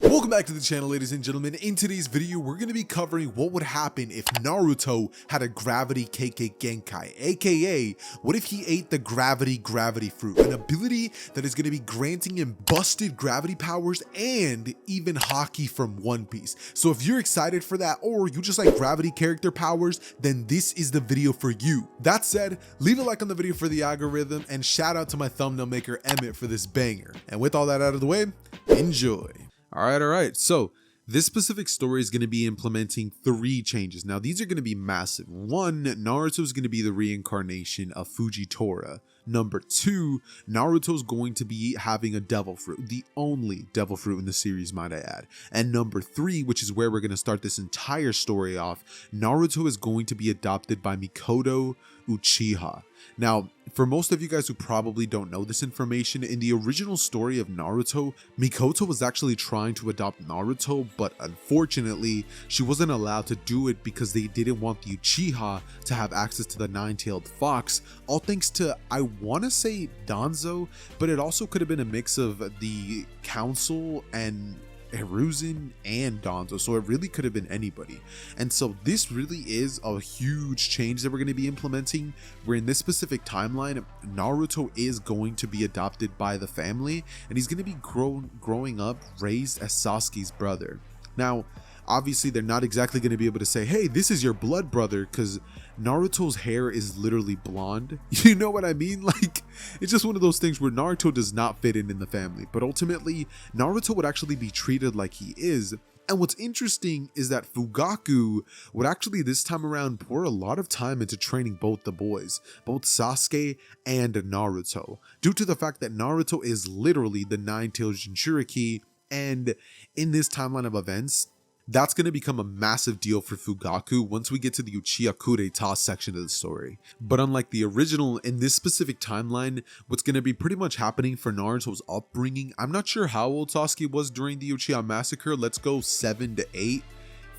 Welcome back to the channel, ladies and gentlemen. In today's video, we're going to be covering what would happen if Naruto had a gravity Kekkei Genkai, aka what if he ate the gravity fruit, an ability that is going to be granting him busted gravity powers and even Haki from One Piece. So if you're excited for that, or you just like gravity character powers, then this is the video for you. That said, leave a like on the video for the algorithm, and shout out to my thumbnail maker Emmett for this banger. And with all that out of the way, enjoy. All right. So this specific story is going to be implementing 3 changes. Now, these are going to be massive. 1, Naruto is going to be the reincarnation of Fujitora. Number 2, Naruto is going to be having a devil fruit, the only devil fruit in the series, might I add. And number 3, which is where we're going to start this entire story off, Naruto is going to be adopted by Mikoto Uchiha. Now, for most of you guys who probably don't know this information, in the original story of Naruto, Mikoto was actually trying to adopt Naruto, but unfortunately, she wasn't allowed to do it because they didn't want the Uchiha to have access to the nine-tailed fox, all thanks to, I want to say Danzo, but it also could have been a mix of the council and Hiruzen and Danzo, so it really could have been anybody. And so this really is a huge change that we're going to be implementing, where in this specific timeline, Naruto is going to be adopted by the family, and he's going to be growing up raised as Sasuke's brother. Now, obviously, they're not exactly going to be able to say, hey, this is your blood brother, because Naruto's hair is literally blonde. You know what I mean? Like, it's just one of those things where Naruto does not fit in the family. But ultimately, Naruto would actually be treated like he is. And what's interesting is that Fugaku would actually this time around pour a lot of time into training both the boys, both Sasuke and Naruto, due to the fact that Naruto is literally the nine-tailed Jinchuriki, and in this timeline of events, that's going to become a massive deal for Fugaku once we get to the Uchiha coup d'etat section of the story. But unlike the original, in this specific timeline, what's going to be pretty much happening for Naruto's upbringing, I'm not sure how old Sasuke was during the Uchiha massacre, let's go 7 to 8.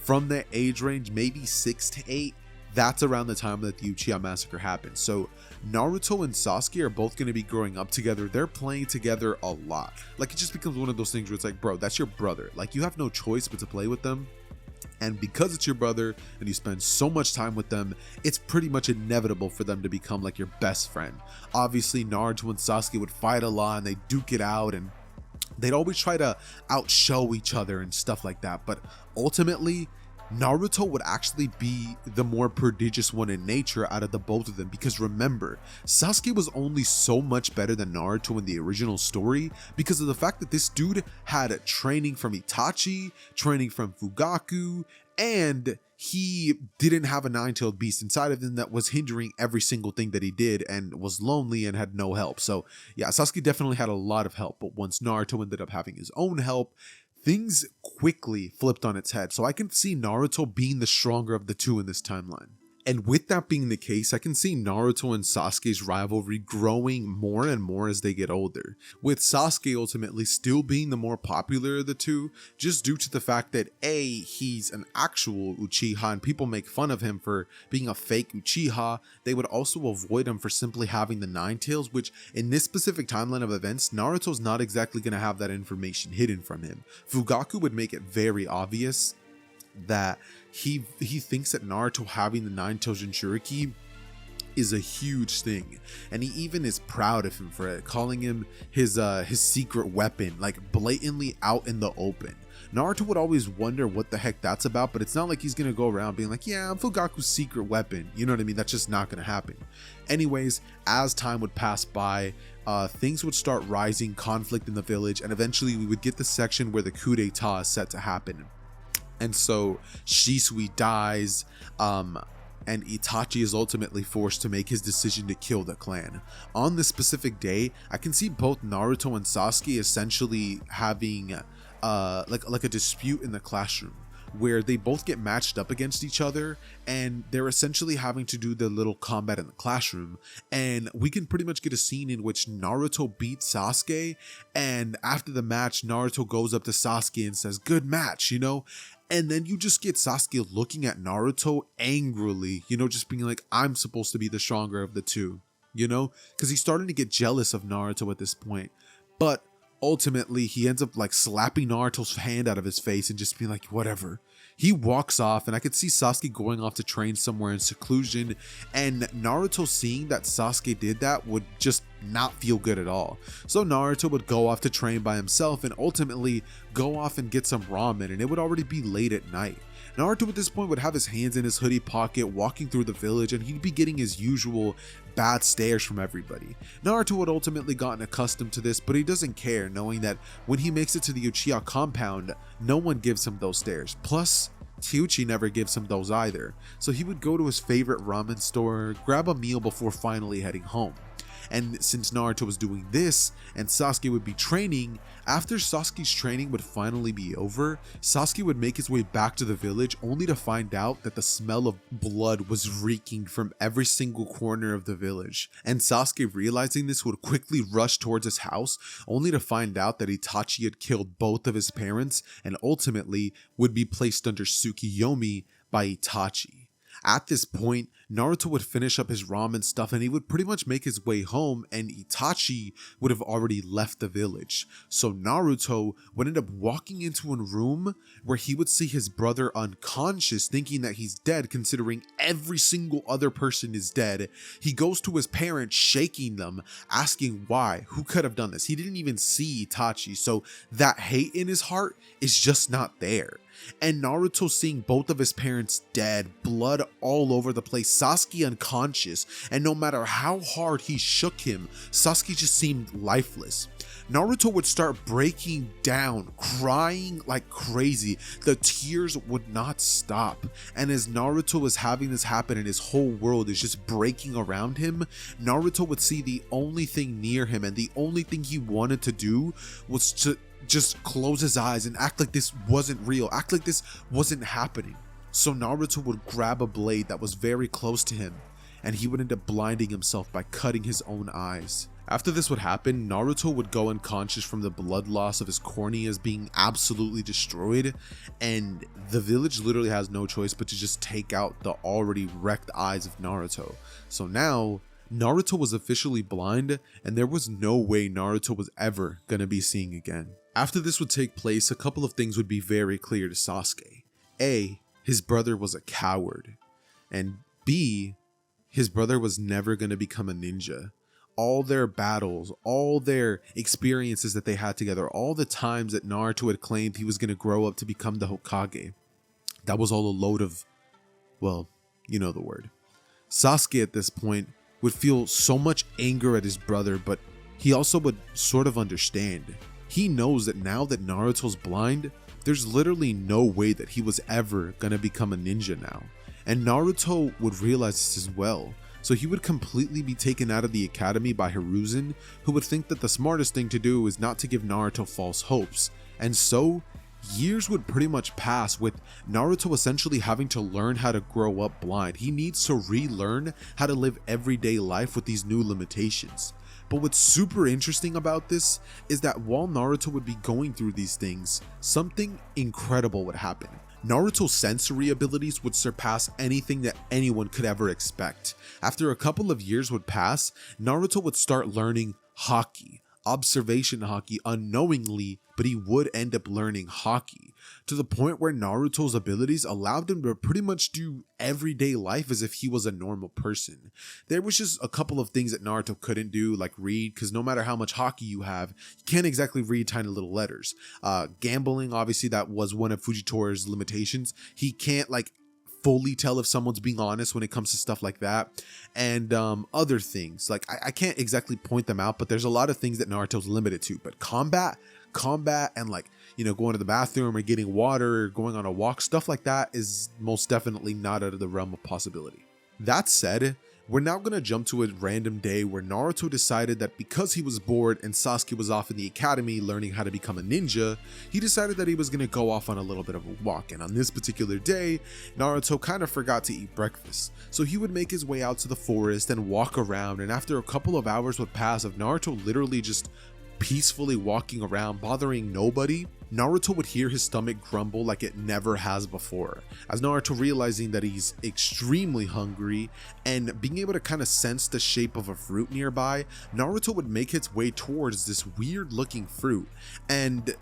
From that age range, maybe 6 to 8. That's around the time that the Uchiha massacre happened. So Naruto and Sasuke are both going to be growing up together. They're playing together a lot. Like, it just becomes one of those things where it's like, bro, that's your brother. Like, you have no choice but to play with them. And because it's your brother and you spend so much time with them, it's pretty much inevitable for them to become like your best friend. Obviously, Naruto and Sasuke would fight a lot and they'd duke it out, and they'd always try to outshow each other and stuff like that. But ultimately, Naruto would actually be the more prodigious one in nature out of the both of them, because remember, Sasuke was only so much better than Naruto in the original story because of the fact that this dude had training from Itachi, training from Fugaku, and he didn't have a nine-tailed beast inside of him that was hindering every single thing that he did, and was lonely and had no help. So yeah, Sasuke definitely had a lot of help, but once Naruto ended up having his own help, things quickly flipped on its head. So I can see Naruto being the stronger of the two in this timeline. And with that being the case, I can see Naruto and Sasuke's rivalry growing more and more as they get older, with Sasuke ultimately still being the more popular of the two, just due to the fact that A, he's an actual Uchiha and people make fun of him for being a fake Uchiha. They would also avoid him for simply having the nine tails, which in this specific timeline of events, Naruto's not exactly going to have that information hidden from him. Fugaku would make it very obvious that he thinks that Naruto having the nine-tailed Jinchuriki is a huge thing, and he even is proud of him for it, calling him his secret weapon, like blatantly out in the open. Naruto would always wonder what the heck that's about, but it's not like he's gonna go around being like, yeah, I'm Fugaku's secret weapon, you know what I mean? That's just not gonna happen. Anyways, as time would pass by, things would start rising, conflict in the village, and eventually we would get the section where the coup d'etat is set to happen. And so Shisui dies, and Itachi is ultimately forced to make his decision to kill the clan. On this specific day, I can see both Naruto and Sasuke essentially having like a dispute in the classroom, where they both get matched up against each other, and they're essentially having to do the little combat in the classroom. And we can pretty much get a scene in which Naruto beats Sasuke, and after the match, Naruto goes up to Sasuke and says, good match, you know? And then you just get Sasuke looking at Naruto angrily, you know, just being like, I'm supposed to be the stronger of the two, you know? Because he's starting to get jealous of Naruto at this point. But Ultimately, he ends up like slapping Naruto's hand out of his face and just being like, whatever. He walks off, and I could see Sasuke going off to train somewhere in seclusion, and Naruto seeing that Sasuke did that would just not feel good at all. So Naruto would go off to train by himself and ultimately go off and get some ramen, and it would already be late at night. Naruto at this point would have his hands in his hoodie pocket walking through the village, and he'd be getting his usual bad stares from everybody. Naruto had ultimately gotten accustomed to this, but he doesn't care, knowing that when he makes it to the Uchiha compound, no one gives him those stares. Plus, Teuchi never gives him those either, so he would go to his favorite ramen store, grab a meal before finally heading home. And since Naruto was doing this and Sasuke would be training, after Sasuke's training would finally be over, Sasuke would make his way back to the village only to find out that the smell of blood was reeking from every single corner of the village. And Sasuke, realizing this, would quickly rush towards his house only to find out that Itachi had killed both of his parents and ultimately would be placed under Tsukiyomi by Itachi. At this point, Naruto would finish up his ramen stuff and he would pretty much make his way home, and Itachi would have already left the village. So Naruto would end up walking into a room where he would see his brother unconscious, thinking that he's dead considering every single other person is dead. He goes to his parents, shaking them, asking why, who could have done this. He didn't even see Itachi, so that hate in his heart is just not there. And Naruto, seeing both of his parents dead, blood all over the place, Sasuke unconscious, and no matter how hard he shook him, Sasuke just seemed lifeless. Naruto would start breaking down, crying like crazy. The tears would not stop. And as Naruto was having this happen and his whole world is just breaking around him, Naruto would see the only thing near him, and the only thing he wanted to do was to just close his eyes and act like this wasn't real, act like this wasn't happening. So Naruto would grab a blade that was very close to him, and he would end up blinding himself by cutting his own eyes. After this would happen, Naruto would go unconscious from the blood loss of his corneas being absolutely destroyed, and the village literally has no choice but to just take out the already wrecked eyes of Naruto. So now, Naruto was officially blind, and there was no way Naruto was ever gonna be seeing again. After this would take place, a couple of things would be very clear to Sasuke. A, his brother was a coward, and B, his brother was never gonna become a ninja. All their battles, all their experiences that they had together, all the times that Naruto had claimed he was gonna grow up to become the Hokage, that was all a load of, well, you know the word. Sasuke at this point would feel so much anger at his brother, but he also would sort of understand. He knows that now that Naruto's blind, there's literally no way that he was ever gonna become a ninja now. And Naruto would realize this as well. So he would completely be taken out of the academy by Hiruzen, who would think that the smartest thing to do is not to give Naruto false hopes. And so, years would pretty much pass with Naruto essentially having to learn how to grow up blind. He needs to relearn how to live everyday life with these new limitations. But what's super interesting about this is that while Naruto would be going through these things, something incredible would happen. Naruto's sensory abilities would surpass anything that anyone could ever expect. After a couple of years would pass, Naruto would start learning Haki, observation Haki, unknowingly, but he would end up learning Haki, to the point where Naruto's abilities allowed him to pretty much do everyday life as if he was a normal person. There was just a couple of things that Naruto couldn't do, like read, because no matter how much Haki you have, you can't exactly read tiny little letters. Gambling, obviously that was one of Fujitori's limitations. He can't like fully tell if someone's being honest when it comes to stuff like that, and other things like I can't exactly point them out, but there's a lot of things that Naruto's limited to. But combat and like, you know, going to the bathroom or getting water or going on a walk, stuff like that is most definitely not out of the realm of possibility. That said, we're now going to jump to a random day where Naruto decided that because he was bored and Sasuke was off in the academy learning how to become a ninja, he decided that he was going to go off on a little bit of a walk. And on this particular day, Naruto kind of forgot to eat breakfast. So he would make his way out to the forest and walk around, and after a couple of hours would pass of Naruto literally just peacefully walking around, bothering nobody, Naruto would hear his stomach grumble like it never has before, as Naruto, realizing that he's extremely hungry and being able to kind of sense the shape of a fruit nearby, Naruto would make his way towards this weird looking fruit, and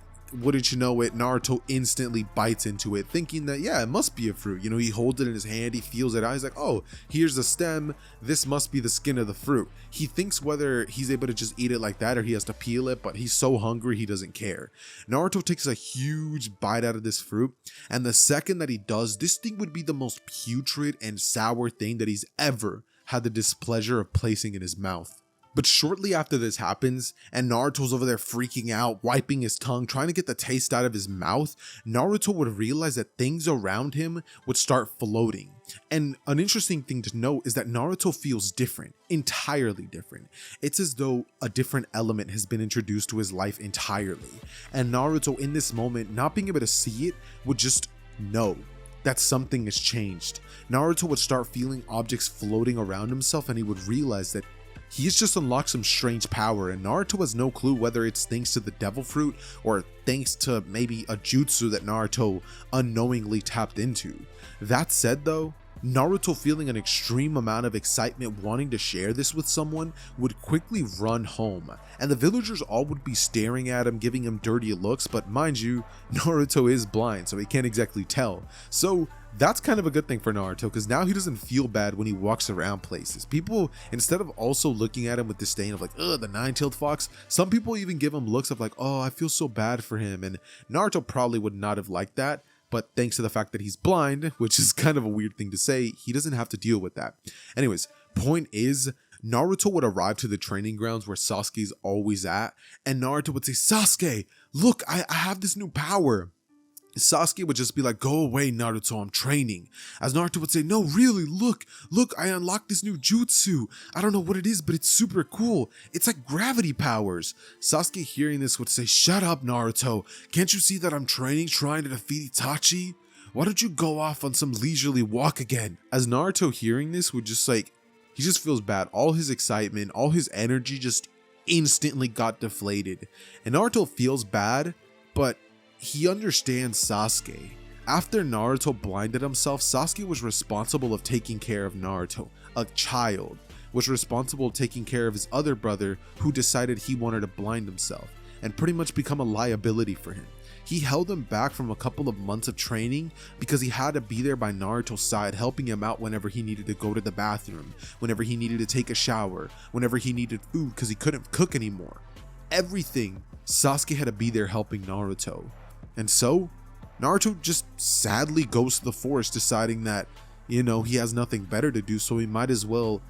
wouldn't you know it, Naruto instantly bites into it, thinking that, yeah, it must be a fruit. You know, he holds it in his hand, he feels it out, he's like, oh, here's the stem, this must be the skin of the fruit. He thinks whether he's able to just eat it like that or he has to peel it, but he's so hungry he doesn't care. Naruto takes a huge bite out of this fruit, and the second that he does, this thing would be the most putrid and sour thing that he's ever had the displeasure of placing in his mouth. But shortly after this happens, and Naruto's over there freaking out, wiping his tongue, trying to get the taste out of his mouth, Naruto would realize that things around him would start floating. And an interesting thing to note is that Naruto feels different, entirely different. It's as though a different element has been introduced to his life entirely. And Naruto, in this moment, not being able to see it, would just know that something has changed. Naruto would start feeling objects floating around himself, and he would realize that he's just unlocked some strange power, and Naruto has no clue whether it's thanks to the devil fruit or thanks to maybe a jutsu that Naruto unknowingly tapped into. That said though, Naruto, feeling an extreme amount of excitement wanting to share this with someone, would quickly run home, and the villagers all would be staring at him, giving him dirty looks, but mind you, Naruto is blind, so he can't exactly tell. So that's kind of a good thing for Naruto, because now he doesn't feel bad when he walks around places. People, instead of also looking at him with disdain of like, ugh, the nine-tailed fox, some people even give him looks of like, oh, I feel so bad for him, and Naruto probably would not have liked that. But thanks to the fact that he's blind, which is kind of a weird thing to say, he doesn't have to deal with that. Anyways, point is, Naruto would arrive to the training grounds where Sasuke's always at, and Naruto would say, Sasuke, look, I have this new power. Sasuke would just be like, go away, Naruto, I'm training. As Naruto would say, no, really, look, I unlocked this new jutsu. I don't know what it is, but it's super cool. It's like gravity powers. Sasuke, hearing this, would say, shut up, Naruto. Can't you see that I'm training, trying to defeat Itachi? Why don't you go off on some leisurely walk again? As Naruto, hearing this, would just like, he just feels bad. All his excitement, all his energy just instantly got deflated. And Naruto feels bad, but he understands Sasuke. After Naruto blinded himself, Sasuke was responsible of taking care of Naruto. A child was responsible of taking care of his other brother, who decided he wanted to blind himself and pretty much become a liability for him. He held him back from a couple of months of training because he had to be there by Naruto's side, helping him out whenever he needed to go to the bathroom, whenever he needed to take a shower, whenever he needed food because he couldn't cook anymore. Everything, Sasuke had to be there helping Naruto. And so, Naruto just sadly goes to the forest, deciding that, you know, he has nothing better to do, so he might as well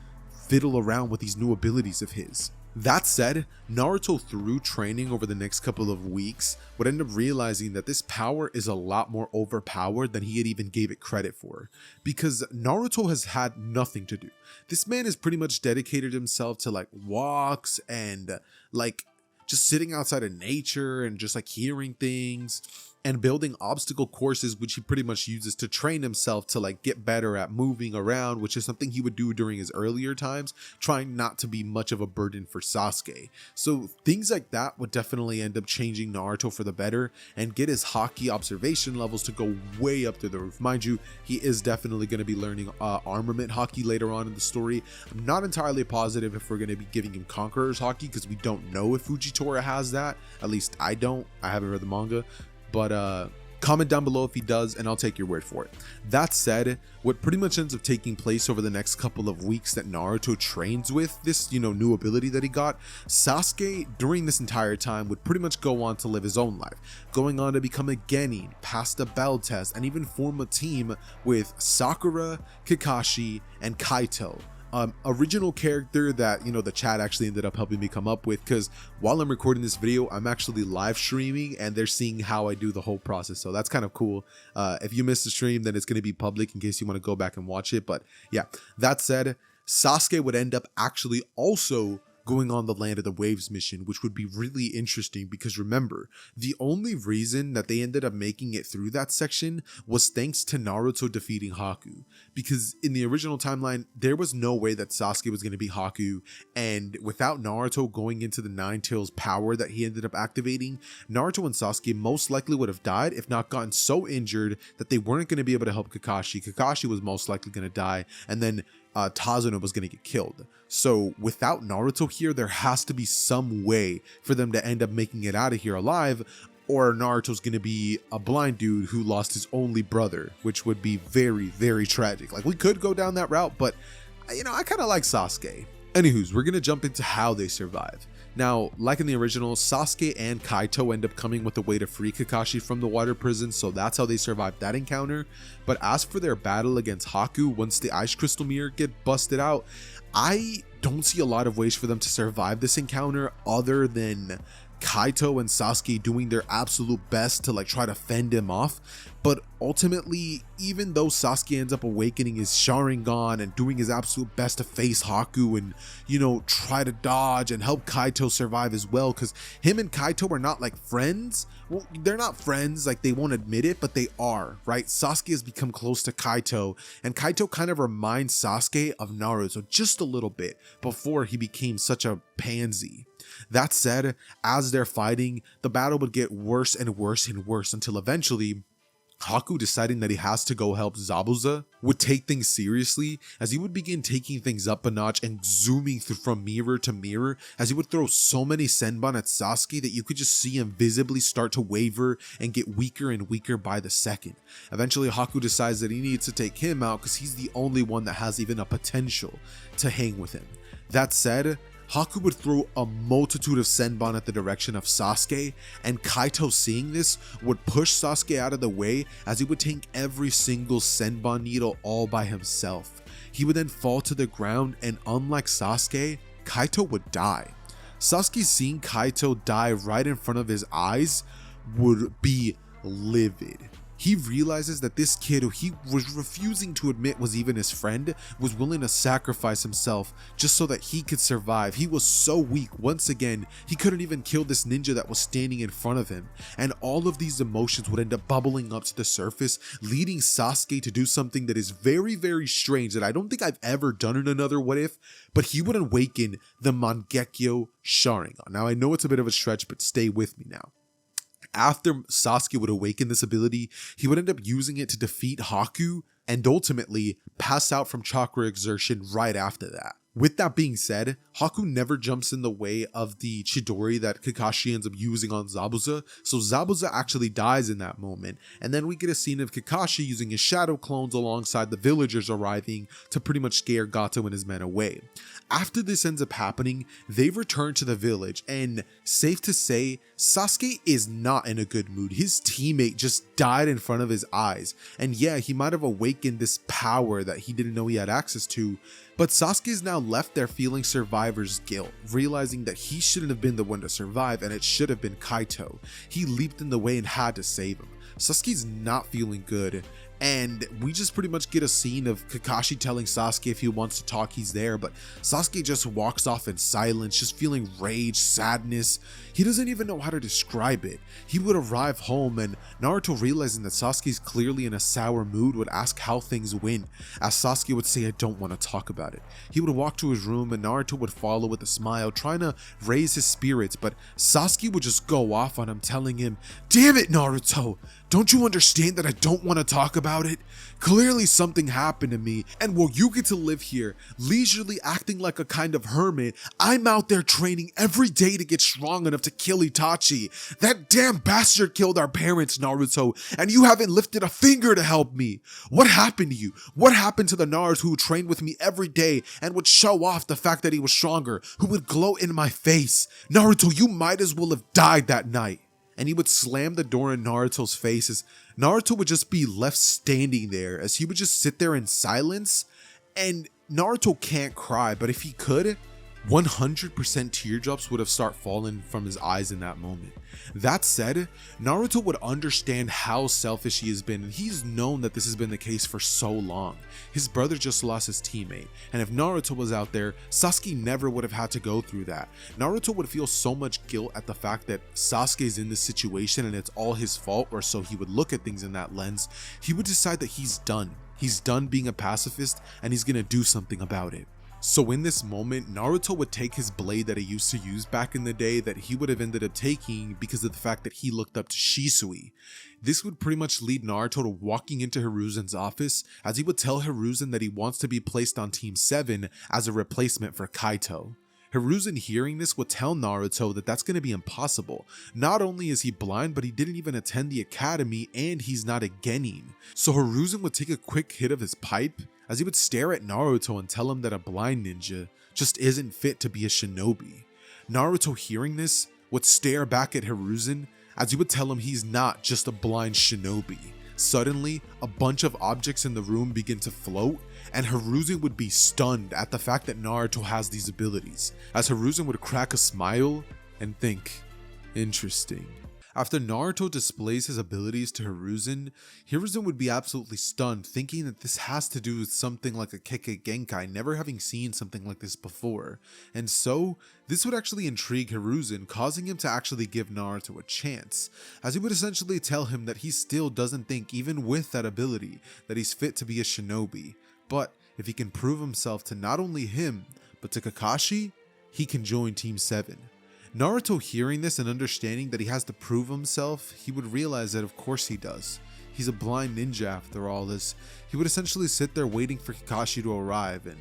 fiddle around with these new abilities of his. That said, Naruto, through training over the next couple of weeks, would end up realizing that this power is a lot more overpowered than he had even gave it credit for, because Naruto has had nothing to do. This man has pretty much dedicated himself to like walks and like just sitting outside of nature and just like hearing things and building obstacle courses, which he pretty much uses to train himself to like get better at moving around, which is something he would do during his earlier times, trying not to be much of a burden for Sasuke. So things like that would definitely end up changing Naruto for the better and get his Haki observation levels to go way up to the roof. Mind you, he is definitely going to be learning armament Haki later on in the story. I'm not entirely positive if we're going to be giving him Conqueror's Haki, because we don't know if Fujitora has that. At least I don't. I haven't read the manga. But comment down below if he does, and I'll take your word for it. That said, what pretty much ends up taking place over the next couple of weeks that Naruto trains with this, you know, new ability that he got, Sasuke during this entire time would pretty much go on to live his own life, going on to become a genin, pass the bell test, and even form a team with Sakura, Kakashi, and Kaito. Original character that, you know, the chat actually ended up helping me come up with, because while I'm recording this video, I'm actually live streaming and they're seeing how I do the whole process, so that's kind of cool. If you missed the stream, then it's going to be public in case you want to go back and watch it. But yeah, that said, Sasuke would end up actually also going on the Land of the Waves mission, which would be really interesting because remember, the only reason that they ended up making it through that section was thanks to Naruto defeating Haku. Because in the original timeline, there was no way that Sasuke was going to be Haku, and without Naruto going into the Nine Tails power that he ended up activating, Naruto and Sasuke most likely would have died, if not gotten so injured that they weren't going to be able to help Kakashi. Kakashi was most likely going to die, and then Tazuna was going to get killed. So without Naruto here, there has to be some way for them to end up making it out of here alive, or Naruto's going to be a blind dude who lost his only brother, which would be very, very tragic. Like, we could go down that route, but you know, I kind of like Sasuke. Anywho's, we're going to jump into how they survive. Now, like in the original, Sasuke and Kaito end up coming with a way to free Kakashi from the water prison, so that's how they survived that encounter. But as for their battle against Haku, once the Ice Crystal Mirror get busted out, I don't see a lot of ways for them to survive this encounter other than Kaito and Sasuke doing their absolute best to like try to fend him off. But ultimately, even though Sasuke ends up awakening his Sharingan and doing his absolute best to face Haku and, you know, try to dodge and help Kaito survive as well, because him and Kaito are not like friends. Well, they're not friends, like they won't admit it, but they are, right? Sasuke has become close to Kaito, and Kaito kind of reminds Sasuke of Naruto just a little bit before he became such a pansy. That said, as they're fighting, the battle would get worse and worse and worse until eventually Haku, deciding that he has to go help Zabuza, would take things seriously as he would begin taking things up a notch and zooming through from mirror to mirror, as he would throw so many Senbon at Sasuke that you could just see him visibly start to waver and get weaker and weaker by the second. Eventually, Haku decides that he needs to take him out because he's the only one that has even a potential to hang with him. That said, Haku would throw a multitude of Senbon at the direction of Sasuke, and Kaito, seeing this, would push Sasuke out of the way as he would take every single Senbon needle all by himself. He would then fall to the ground, and unlike Sasuke, Kaito would die. Sasuke, seeing Kaito die right in front of his eyes, would be livid. He realizes that this kid, who he was refusing to admit was even his friend, was willing to sacrifice himself just so that he could survive. He was so weak. Once again, he couldn't even kill this ninja that was standing in front of him. And all of these emotions would end up bubbling up to the surface, leading Sasuke to do something that is very, very strange that I don't think I've ever done in another What If, but he would awaken the Mangekyo Sharingan. Now, I know it's a bit of a stretch, but stay with me now. After Sasuke would awaken this ability, he would end up using it to defeat Haku and ultimately pass out from chakra exertion right after that. With that being said, Haku never jumps in the way of the Chidori that Kakashi ends up using on Zabuza, so Zabuza actually dies in that moment, and then we get a scene of Kakashi using his shadow clones alongside the villagers arriving to pretty much scare Gato and his men away. After this ends up happening, they return to the village, and safe to say, Sasuke is not in a good mood. His teammate just died in front of his eyes, and yeah, he might have awakened this power that he didn't know he had access to, but Sasuke is now left there feeling survivor's guilt, realizing that he shouldn't have been the one to survive and it should have been Kaito. He leaped in the way and had to save him. Sasuke's not feeling good, and we just pretty much get a scene of Kakashi telling Sasuke if he wants to talk, he's there, but Sasuke just walks off in silence, just feeling rage, sadness. He doesn't even know how to describe it. He would arrive home, and Naruto, realizing that Sasuke's clearly in a sour mood, would ask how things went, as Sasuke would say, "I don't want to talk about it." He would walk to his room, and Naruto would follow with a smile, trying to raise his spirits, but Sasuke would just go off on him, telling him, "Damn it, Naruto! Don't you understand that I don't want to talk about it? Clearly something happened to me, and while you get to live here, leisurely acting like a kind of hermit, I'm out there training every day to get strong enough to kill Itachi. That damn bastard killed our parents, Naruto, and you haven't lifted a finger to help me. What happened to you? What happened to the Naruto who trained with me every day and would show off the fact that he was stronger, who would glow in my face? Naruto, you might as well have died that night." And he would slam the door in Naruto's face, as Naruto would just be left standing there, as he would just sit there in silence. And Naruto can't cry, but if he could, 100% teardrops would have started falling from his eyes in that moment. That said, Naruto would understand how selfish he has been, and he's known that this has been the case for so long. His brother just lost his teammate, and if Naruto was out there, Sasuke never would have had to go through that. Naruto would feel so much guilt at the fact that Sasuke's in this situation and it's all his fault, or so he would look at things in that lens. He would decide that he's done. He's done being a pacifist, and he's gonna do something about it. So in this moment, Naruto would take his blade that he used to use back in the day that he would have ended up taking because of the fact that he looked up to Shisui. This would pretty much lead Naruto to walking into Hiruzen's office, as he would tell Hiruzen that he wants to be placed on Team 7 as a replacement for Kaito. Hiruzen hearing this would tell Naruto that that's going to be impossible. Not only is he blind, but he didn't even attend the academy and he's not a genin. So Hiruzen would take a quick hit of his pipe as he would stare at Naruto and tell him that a blind ninja just isn't fit to be a shinobi. Naruto hearing this would stare back at Hiruzen as he would tell him he's not just a blind shinobi. Suddenly, a bunch of objects in the room begin to float, and Hiruzen would be stunned at the fact that Naruto has these abilities, as Hiruzen would crack a smile and think, interesting. After Naruto displays his abilities to Hiruzen would be absolutely stunned, thinking that this has to do with something like a Kekkei Genkai, never having seen something like this before. And so, this would actually intrigue Hiruzen, causing him to actually give Naruto a chance, as he would essentially tell him that he still doesn't think, even with that ability, that he's fit to be a shinobi. But if he can prove himself to not only him, but to Kakashi, he can join Team 7. Naruto hearing this and understanding that he has to prove himself, he would realize that of course he does. He's a blind ninja after all this. He would essentially sit there waiting for Kakashi to arrive, and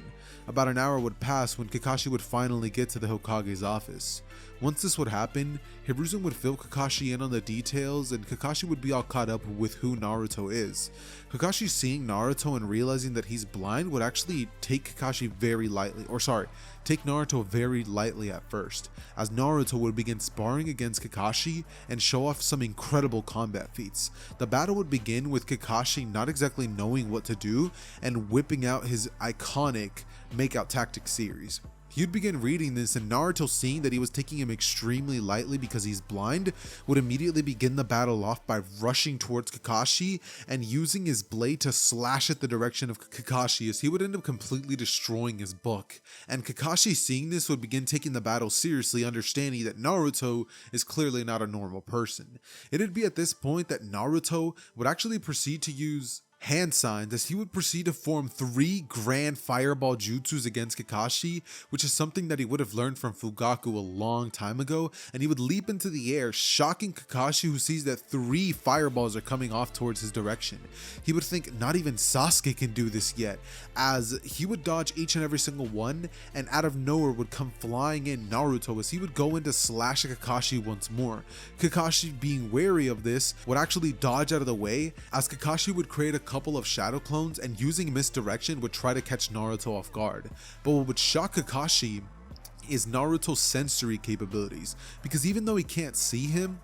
about an hour would pass when Kakashi would finally get to the Hokage's office. Once this would happen, Hiruzen would fill Kakashi in on the details, and Kakashi would be all caught up with who Naruto is. Kakashi seeing Naruto and realizing that he's blind would actually take Naruto very lightly at first, as Naruto would begin sparring against Kakashi and show off some incredible combat feats. The battle would begin with Kakashi not exactly knowing what to do and whipping out his iconic Makeout Tactics series. He'd begin reading this, and Naruto, seeing that he was taking him extremely lightly because he's blind, would immediately begin the battle off by rushing towards Kakashi and using his blade to slash at the direction of Kakashi, as he would end up completely destroying his book. And Kakashi, seeing this, would begin taking the battle seriously, understanding that Naruto is clearly not a normal person. It'd be at this point that Naruto would actually proceed to use hand signs, as he would proceed to form 3 grand fireball jutsus against Kakashi, which is something that he would have learned from Fugaku a long time ago, and he would leap into the air, shocking Kakashi, who sees that 3 fireballs are coming off towards his direction. He would think not even Sasuke can do this yet, as he would dodge each and every single one, and out of nowhere would come flying in Naruto, as he would go in to slash at Kakashi once more. Kakashi, being wary of this, would actually dodge out of the way, as Kakashi would create a couple of shadow clones and, using misdirection, would try to catch Naruto off guard. But what would shock Kakashi is Naruto's sensory capabilities, because even though he can't see him,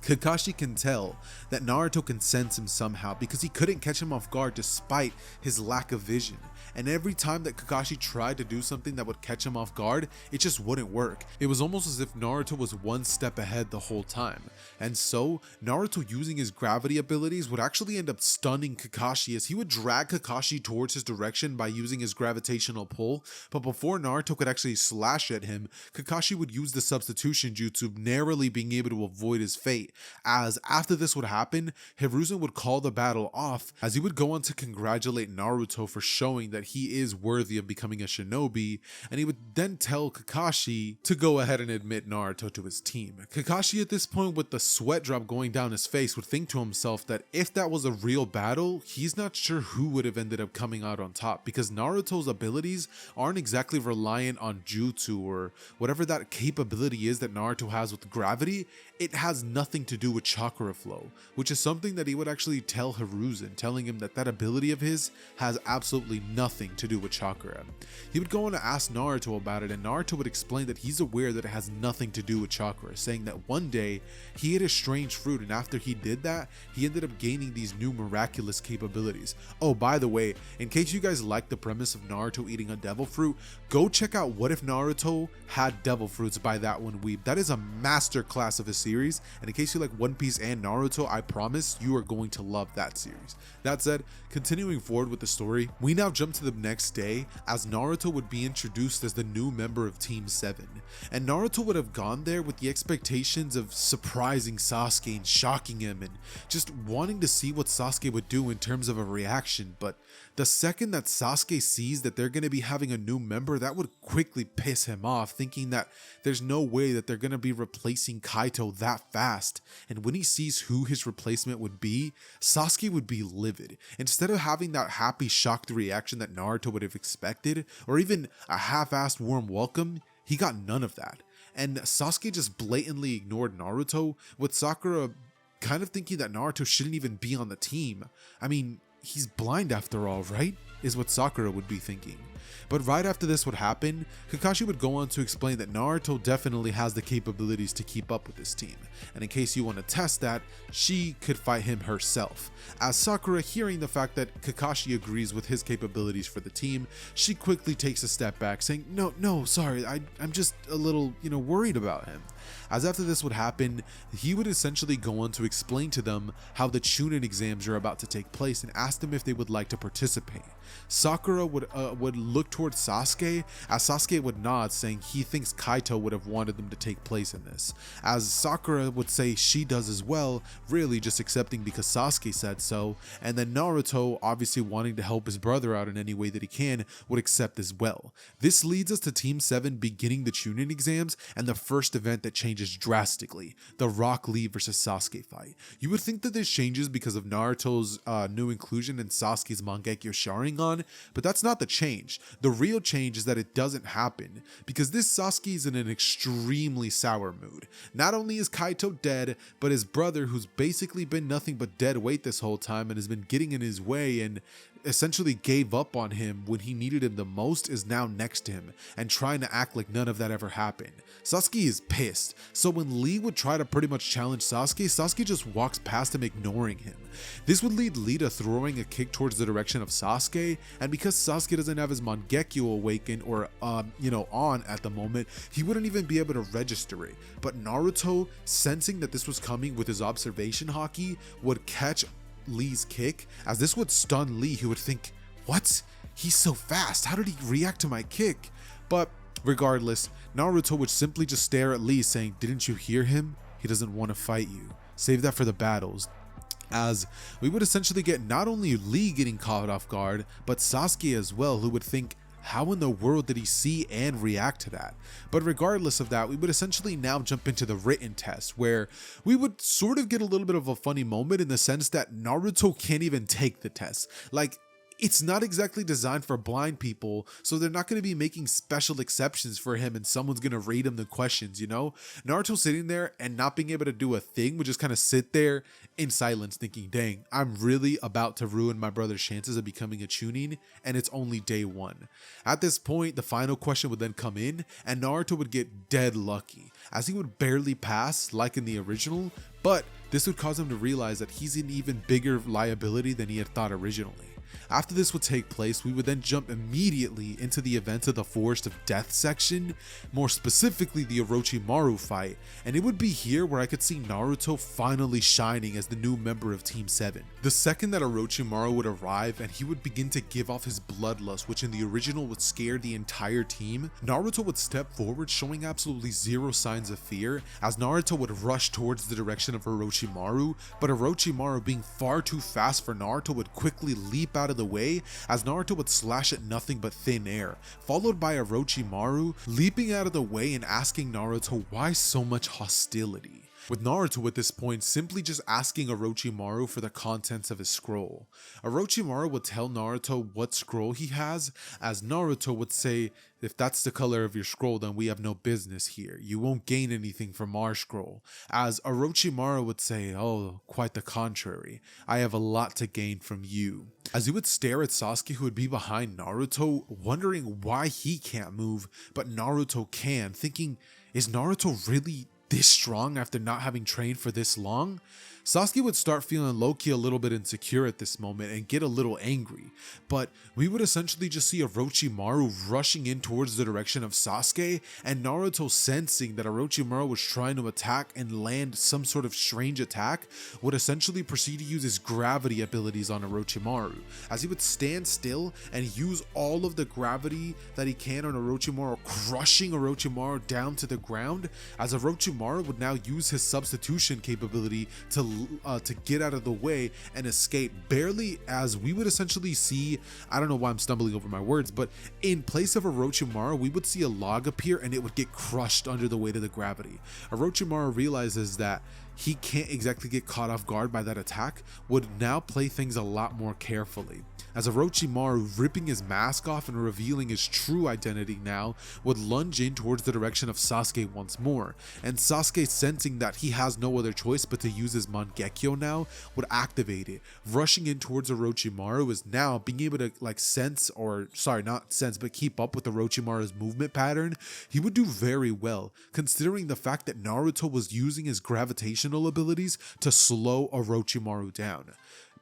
Kakashi can tell that Naruto can sense him somehow, because he couldn't catch him off guard despite his lack of vision. And every time that Kakashi tried to do something that would catch him off guard, it just wouldn't work. It was almost as if Naruto was one step ahead the whole time. And so, Naruto, using his gravity abilities, would actually end up stunning Kakashi, as he would drag Kakashi towards his direction by using his gravitational pull. But before Naruto could actually slash at him, Kakashi would use the substitution jutsu, narrowly being able to avoid his fate. As after this would happen, Hiruzen would call the battle off, as he would go on to congratulate Naruto for showing that he is worthy of becoming a shinobi, and he would then tell Kakashi to go ahead and admit Naruto to his team. Kakashi, at this point, with the sweat drop going down his face, would think to himself that if that was a real battle, he's not sure who would have ended up coming out on top, because Naruto's abilities aren't exactly reliant on jutsu or whatever that capability is that Naruto has with gravity. It has nothing nothing to do with chakra flow, which is something that he would actually tell Hiruzen, telling him that that ability of his has absolutely nothing to do with chakra. He would go on to ask Naruto about it, and Naruto would explain that he's aware that it has nothing to do with chakra, saying that one day he ate a strange fruit, and after he did that, he ended up gaining these new miraculous capabilities. Oh, by the way, in case you guys like the premise of Naruto eating a devil fruit, go check out What If Naruto Had Devil Fruits by That One Weeb. That is a master class of a series, and in case you like One Piece and Naruto, I promise you are going to love that series. That said, continuing forward with the story, we now jump to the next day as Naruto would be introduced as the new member of Team 7, and Naruto would have gone there with the expectations of surprising Sasuke and shocking him and just wanting to see what Sasuke would do in terms of a reaction. But the second that Sasuke sees that they're going to be having a new member, that would quickly piss him off, thinking that there's no way that they're going to be replacing Kaito that fast. And when he sees who his replacement would be, Sasuke would be livid. Instead of having that happy, shocked reaction that Naruto would have expected, or even a half-assed warm welcome, he got none of that. And Sasuke just blatantly ignored Naruto, with Sakura kind of thinking that Naruto shouldn't even be on the team. I mean, he's blind after all, right? Is what Sakura would be thinking. But right after this would happen, Kakashi would go on to explain that Naruto definitely has the capabilities to keep up with this team, and in case you want to test that, she could fight him herself. As Sakura, hearing the fact that Kakashi agrees with his capabilities for the team, she quickly takes a step back, saying, no, sorry, I'm just a little, worried about him. As after this would happen, he would essentially go on to explain to them how the Chunin exams are about to take place and ask them if they would like to participate. Sakura would look towards Sasuke, as Sasuke would nod, saying he thinks Kaito would have wanted them to take place in this, as Sakura would say she does as well, really just accepting because Sasuke said so, and then Naruto, obviously wanting to help his brother out in any way that he can, would accept as well. This leads us to Team 7 beginning the Chunin exams and the first event that changes drastically, the Rock Lee versus Sasuke fight. You would think that this changes because of Naruto's new inclusion in Sasuke's Mangekyo Sharingan, but that's not the change. The real change is that it doesn't happen, because this Sasuke is in an extremely sour mood. Not only is Kaito dead, but his brother, who's basically been nothing but dead weight this whole time and has been getting in his way and essentially gave up on him when he needed him the most, is now next to him and trying to act like none of that ever happened. Sasuke is pissed, so when Lee would try to pretty much challenge Sasuke, Sasuke just walks past him, ignoring him. This would lead Lee to throwing a kick towards the direction of Sasuke, and because Sasuke doesn't have his Mangekyo awakened or on at the moment, he wouldn't even be able to register it. But Naruto, sensing that this was coming with his observation haki, would catch Lee's kick, as this would stun Lee, who would think, what? He's so fast, how did he react to my kick? But regardless, Naruto would simply just stare at Lee, saying, didn't you hear him? He doesn't want to fight you. Save that for the battles. As we would essentially get not only Lee getting caught off guard, but Sasuke as well, who would think, how in the world did he see and react to that? But regardless of that, we would essentially now jump into the written test, where we would sort of get a little bit of a funny moment in the sense that Naruto can't even take the test. Like, it's not exactly designed for blind people, so they're not going to be making special exceptions for him and someone's going to read him the questions, Naruto sitting there and not being able to do a thing would just kind of sit there in silence thinking, dang, I'm really about to ruin my brother's chances of becoming a Chunin, and it's only day 1. At this point, the final question would then come in, and Naruto would get dead lucky, as he would barely pass like in the original, but this would cause him to realize that he's an even bigger liability than he had thought originally. After this would take place, we would then jump immediately into the event of the Forest of Death section, more specifically the Orochimaru fight, and it would be here where I could see Naruto finally shining as the new member of Team 7. The second that Orochimaru would arrive and he would begin to give off his bloodlust, which in the original would scare the entire team, Naruto would step forward showing absolutely zero signs of fear, as Naruto would rush towards the direction of Orochimaru, but Orochimaru, being far too fast for Naruto, would quickly leap out of the way, as Naruto would slash at nothing but thin air, followed by Orochimaru leaping out of the way and asking Naruto why so much hostility. with Naruto at this point simply just asking Orochimaru for the contents of his scroll. Orochimaru would tell Naruto what scroll he has, as Naruto would say, if that's the color of your scroll, then we have no business here. You won't gain anything from our scroll. As Orochimaru would say, oh, quite the contrary. I have a lot to gain from you. As he would stare at Sasuke, who would be behind Naruto, wondering why he can't move, but Naruto can, thinking, is Naruto really this strong after not having trained for this long? Sasuke would start feeling low-key a little bit insecure at this moment and get a little angry, but we would essentially just see Orochimaru rushing in towards the direction of Sasuke, and Naruto, sensing that Orochimaru was trying to attack and land some sort of strange attack, would essentially proceed to use his gravity abilities on Orochimaru, as he would stand still and use all of the gravity that he can on Orochimaru, crushing Orochimaru down to the ground, as Orochimaru would now use his substitution capability to get out of the way and escape, barely, as we would essentially see, I don't know why I'm stumbling over my words, but in place of Orochimaru, we would see a log appear and it would get crushed under the weight of the gravity. Orochimaru realizes that he can't exactly get caught off guard by that attack, would now play things a lot more carefully. As Orochimaru, ripping his mask off and revealing his true identity now, would lunge in towards the direction of Sasuke once more, and Sasuke, sensing that he has no other choice but to use his Mangekyo now, would activate it. Rushing in towards Orochimaru is now being able to keep up with Orochimaru's movement pattern. He would do very well, considering the fact that Naruto was using his gravitational abilities to slow Orochimaru down,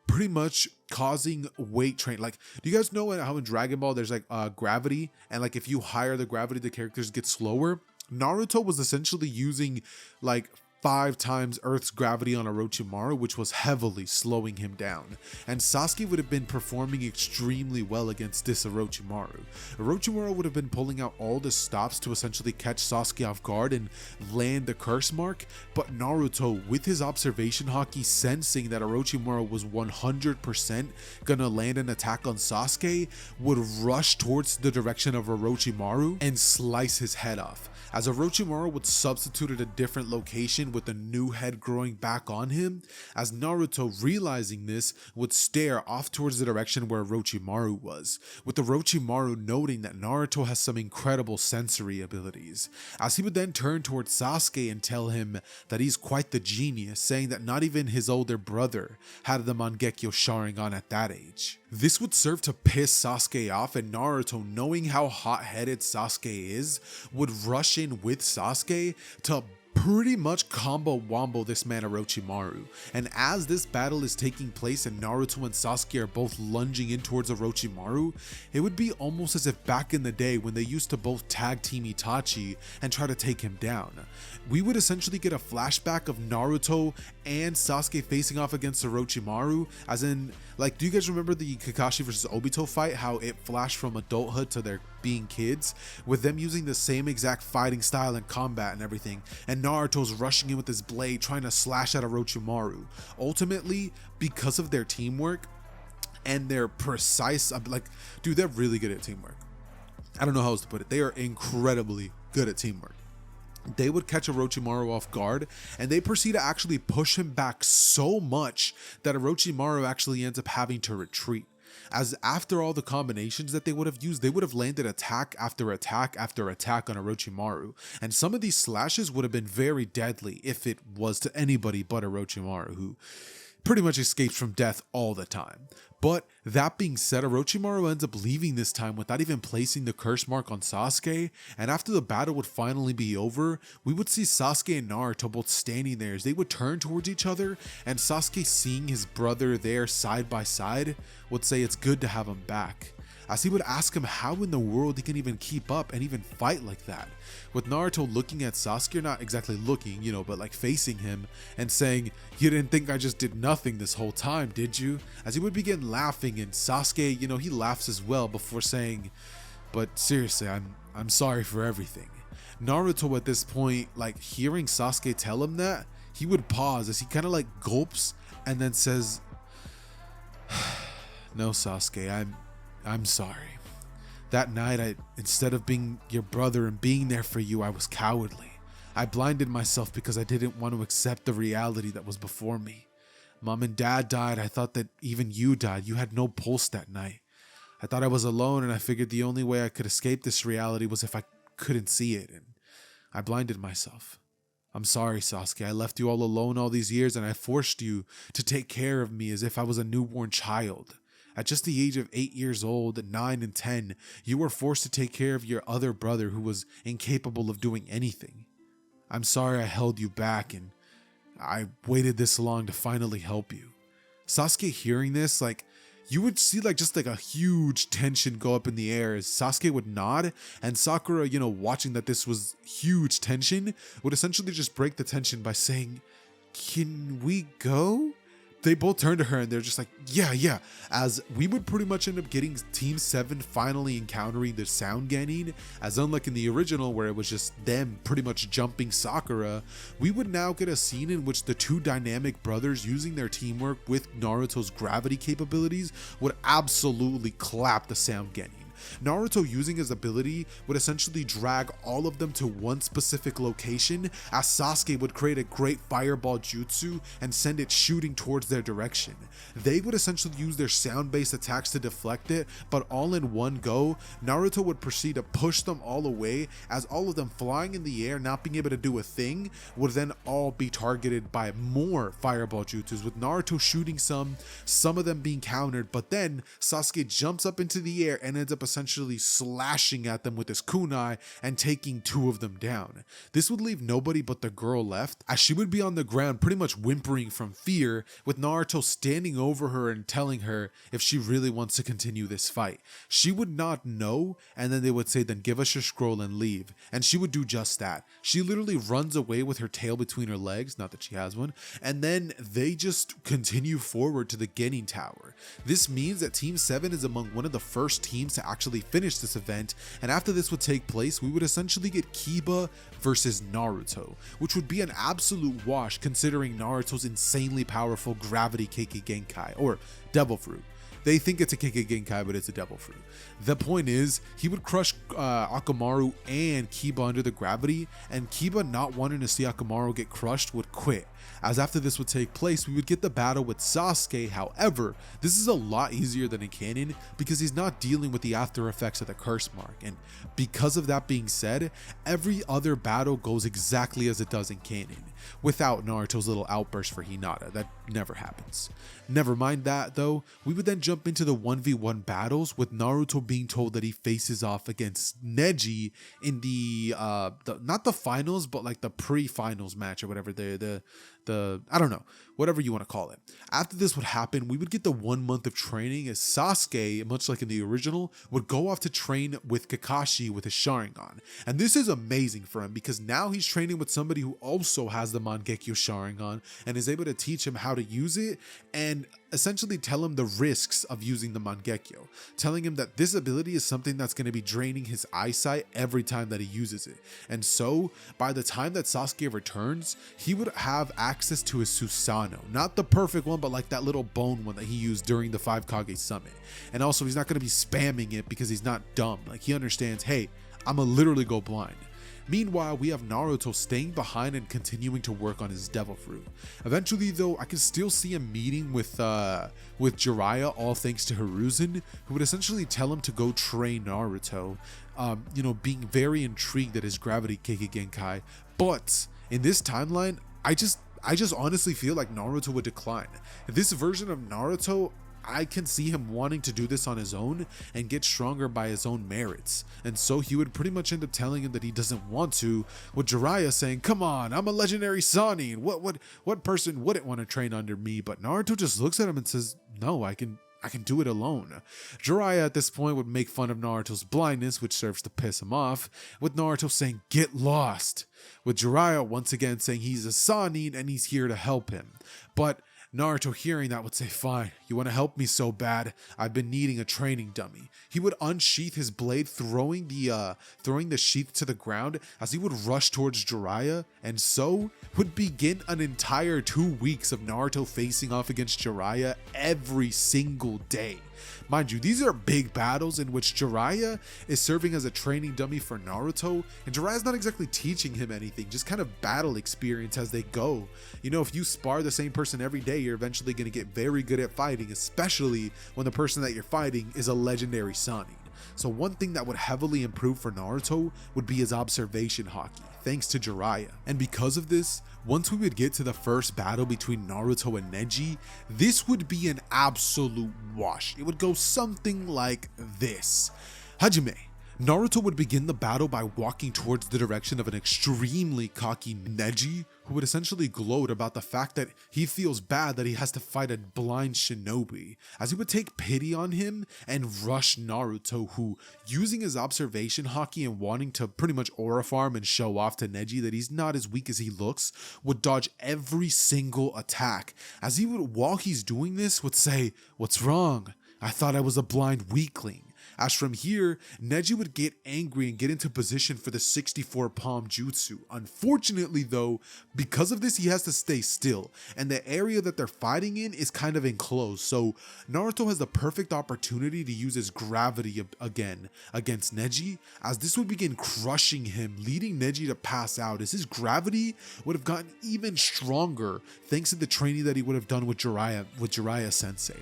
pretty much causing weight train. Like, do you guys know how in Dragon Ball there's like gravity, and like if you higher the gravity, the characters get slower? Naruto was essentially using like 5 times Earth's gravity on Orochimaru, which was heavily slowing him down, and Sasuke would have been performing extremely well against this Orochimaru. Orochimaru would have been pulling out all the stops to essentially catch Sasuke off guard and land the curse mark, but Naruto, with his observation haki, sensing that Orochimaru was 100% gonna land an attack on Sasuke, would rush towards the direction of Orochimaru and slice his head off, as Orochimaru would substitute at a different location with a new head growing back on him, as Naruto, realizing this, would stare off towards the direction where Orochimaru was, with Orochimaru noting that Naruto has some incredible sensory abilities, as he would then turn towards Sasuke and tell him that he's quite the genius, saying that not even his older brother had the Mangekyo Sharingan at that age. This would serve to piss Sasuke off, and Naruto, knowing how hot-headed Sasuke is, would rush in with Sasuke to pretty much combo wombo this man Orochimaru. And as this battle is taking place and Naruto and Sasuke are both lunging in towards Orochimaru, it would be almost as if back in the day when they used to both tag team Itachi and try to take him down. We would essentially get a flashback of Naruto and Sasuke facing off against Orochimaru, as in, like, do you guys remember the Kakashi versus Obito fight, how it flashed from adulthood to their being kids, with them using the same exact fighting style and combat and everything, and Naruto's rushing in with his blade trying to slash at Orochimaru. Ultimately, because of their teamwork and their precise, like, dude, they're really good at teamwork. I don't know how else to put it. They are incredibly good at teamwork. They would catch Orochimaru off guard, and they proceed to actually push him back so much that Orochimaru actually ends up having to retreat. As after all the combinations that they would have used, they would have landed attack after attack after attack on Orochimaru, and some of these slashes would have been very deadly if it was to anybody but Orochimaru, who pretty much escapes from death all the time. But that being said, Orochimaru ends up leaving this time without even placing the curse mark on Sasuke, and after the battle would finally be over, we would see Sasuke and Naruto both standing there as they would turn towards each other, and Sasuke, seeing his brother there side by side, would say it's good to have him back, as he would ask him how in the world he can even keep up and even fight like that, with Naruto looking at Sasuke, not exactly looking, but like facing him and saying, "You didn't think I just did nothing this whole time, did you?" As he would begin laughing, and Sasuke, he laughs as well before saying, "But seriously, I'm sorry for everything." Naruto at this point, like hearing Sasuke tell him that, he would pause as he kind of like gulps and then says, "No, Sasuke, I'm sorry. That night, instead of being your brother and being there for you, I was cowardly. I blinded myself because I didn't want to accept the reality that was before me. Mom and Dad died. I thought that even you died. You had no pulse that night. I thought I was alone, and I figured the only way I could escape this reality was if I couldn't see it, and I blinded myself. I'm sorry, Sasuke. I left you all alone all these years, and I forced you to take care of me as if I was a newborn child. At just the age of 8 years old, 9 and 10, you were forced to take care of your other brother who was incapable of doing anything. I'm sorry I held you back, and I waited this long to finally help you. Sasuke hearing this, you would see just a huge tension go up in the air as Sasuke would nod, and Sakura, watching that this was huge tension, would essentially just break the tension by saying, "Can we go?" They both turn to her and they're just like, yeah, as we would pretty much end up getting Team 7 finally encountering the Sound Genin, as unlike in the original where it was just them pretty much jumping Sakura, we would now get a scene in which the two dynamic brothers using their teamwork with Naruto's gravity capabilities would absolutely clap the Sound Genin. Naruto using his ability would essentially drag all of them to one specific location, as Sasuke would create a great fireball jutsu and send it shooting towards their direction. They would essentially use their sound-based attacks to deflect it, but all in one go, Naruto would proceed to push them all away, as all of them flying in the air, not being able to do a thing, would then all be targeted by more fireball jutsus, with Naruto shooting some of them being countered, but then Sasuke jumps up into the air and ends up essentially slashing at them with his kunai and taking 2 of them down. This would leave nobody but the girl left, as she would be on the ground pretty much whimpering from fear, with Naruto standing over her and telling her if she really wants to continue this fight. She would not know, and then they would say, "Then give us your scroll and leave," and she would do just that. She literally runs away with her tail between her legs, not that she has one, and then they just continue forward to the Genin Tower. This means that Team 7 is among one of the first teams to actually finish this event, and after this would take place, we would essentially get Kiba versus Naruto, which would be an absolute wash considering Naruto's insanely powerful gravity Kekkei Genkai, or Devil Fruit. They think it's a Kekkei Genkai, but it's a Devil Fruit. The point is, he would crush Akamaru and Kiba under the gravity, and Kiba, not wanting to see Akamaru get crushed, would quit. As after this would take place, we would get the battle with Sasuke. However, this is a lot easier than in canon because he's not dealing with the after effects of the curse mark, and because of that being said, every other battle goes exactly as it does in canon, without Naruto's little outburst for Hinata. That never happens. Never mind that though, we would then jump into the 1v1 battles, with Naruto being told that he faces off against Neji in the not the finals, but the pre-finals match or whatever, the I don't know, whatever you want to call it. After this would happen, we would get the 1 month of training, as Sasuke, much like in the original, would go off to train with Kakashi with his Sharingan. And this is amazing for him because now he's training with somebody who also has the Mangekyo Sharingan and is able to teach him how to use it and essentially tell him the risks of using the Mangekyo, telling him that this ability is something that's going to be draining his eyesight every time that he uses it. And so by the time that Sasuke returns, he would have access to his Susanoo, not the perfect one, but that little bone one that he used during the 5 Kage summit. And also he's not going to be spamming it because he's not dumb. He understands, hey, I'ma literally go blind. Meanwhile, we have Naruto staying behind and continuing to work on his Devil Fruit. Eventually though, I can still see him meeting with Jiraiya, all thanks to Hiruzen, who would essentially tell him to go train Naruto, being very intrigued at his gravity Kekkei Genkai. But in this timeline, I just honestly feel like Naruto would decline. This version of Naruto, I can see him wanting to do this on his own and get stronger by his own merits. And so he would pretty much end up telling him that he doesn't want to, with Jiraiya saying, "Come on, I'm a legendary Sannin. What person wouldn't want to train under me?" But Naruto just looks at him and says, "No, I can do it alone." Jiraiya at this point would make fun of Naruto's blindness, which serves to piss him off, with Naruto saying, "Get lost," with Jiraiya once again saying he's a Sannin and he's here to help him. But Naruto, hearing that, would say, "Fine, you want to help me so bad? I've been needing a training dummy." He would unsheath his blade, throwing the sheath to the ground as he would rush towards Jiraiya, and so would begin an entire 2 weeks of Naruto facing off against Jiraiya every single day. Mind you, these are big battles in which Jiraiya is serving as a training dummy for Naruto, and Jiraiya's not exactly teaching him anything, just kind of battle experience as they go. You know, if you spar the same person every day, you're eventually going to get very good at fighting, especially when the person that you're fighting is a legendary Sannin. So one thing that would heavily improve for Naruto would be his observation haki, thanks to Jiraiya. And because of this, once we would get to the first battle between Naruto and Neji, this would be an absolute wash. It would go something like this. Hajime. Naruto would begin the battle by walking towards the direction of an extremely cocky Neji, who would essentially gloat about the fact that he feels bad that he has to fight a blind shinobi, as he would take pity on him and rush Naruto, who, using his observation haki and wanting to pretty much aura farm and show off to Neji that he's not as weak as he looks, would dodge every single attack, as he would, while he's doing this, would say, "What's wrong? I thought I was a blind weakling." As from here, Neji would get angry and get into position for the 64 palm jutsu. Unfortunately though, because of this he has to stay still, and the area that they're fighting in is kind of enclosed, so Naruto has the perfect opportunity to use his gravity again against Neji, as this would begin crushing him, leading Neji to pass out, as his gravity would have gotten even stronger thanks to the training that he would have done with Jiraiya sensei.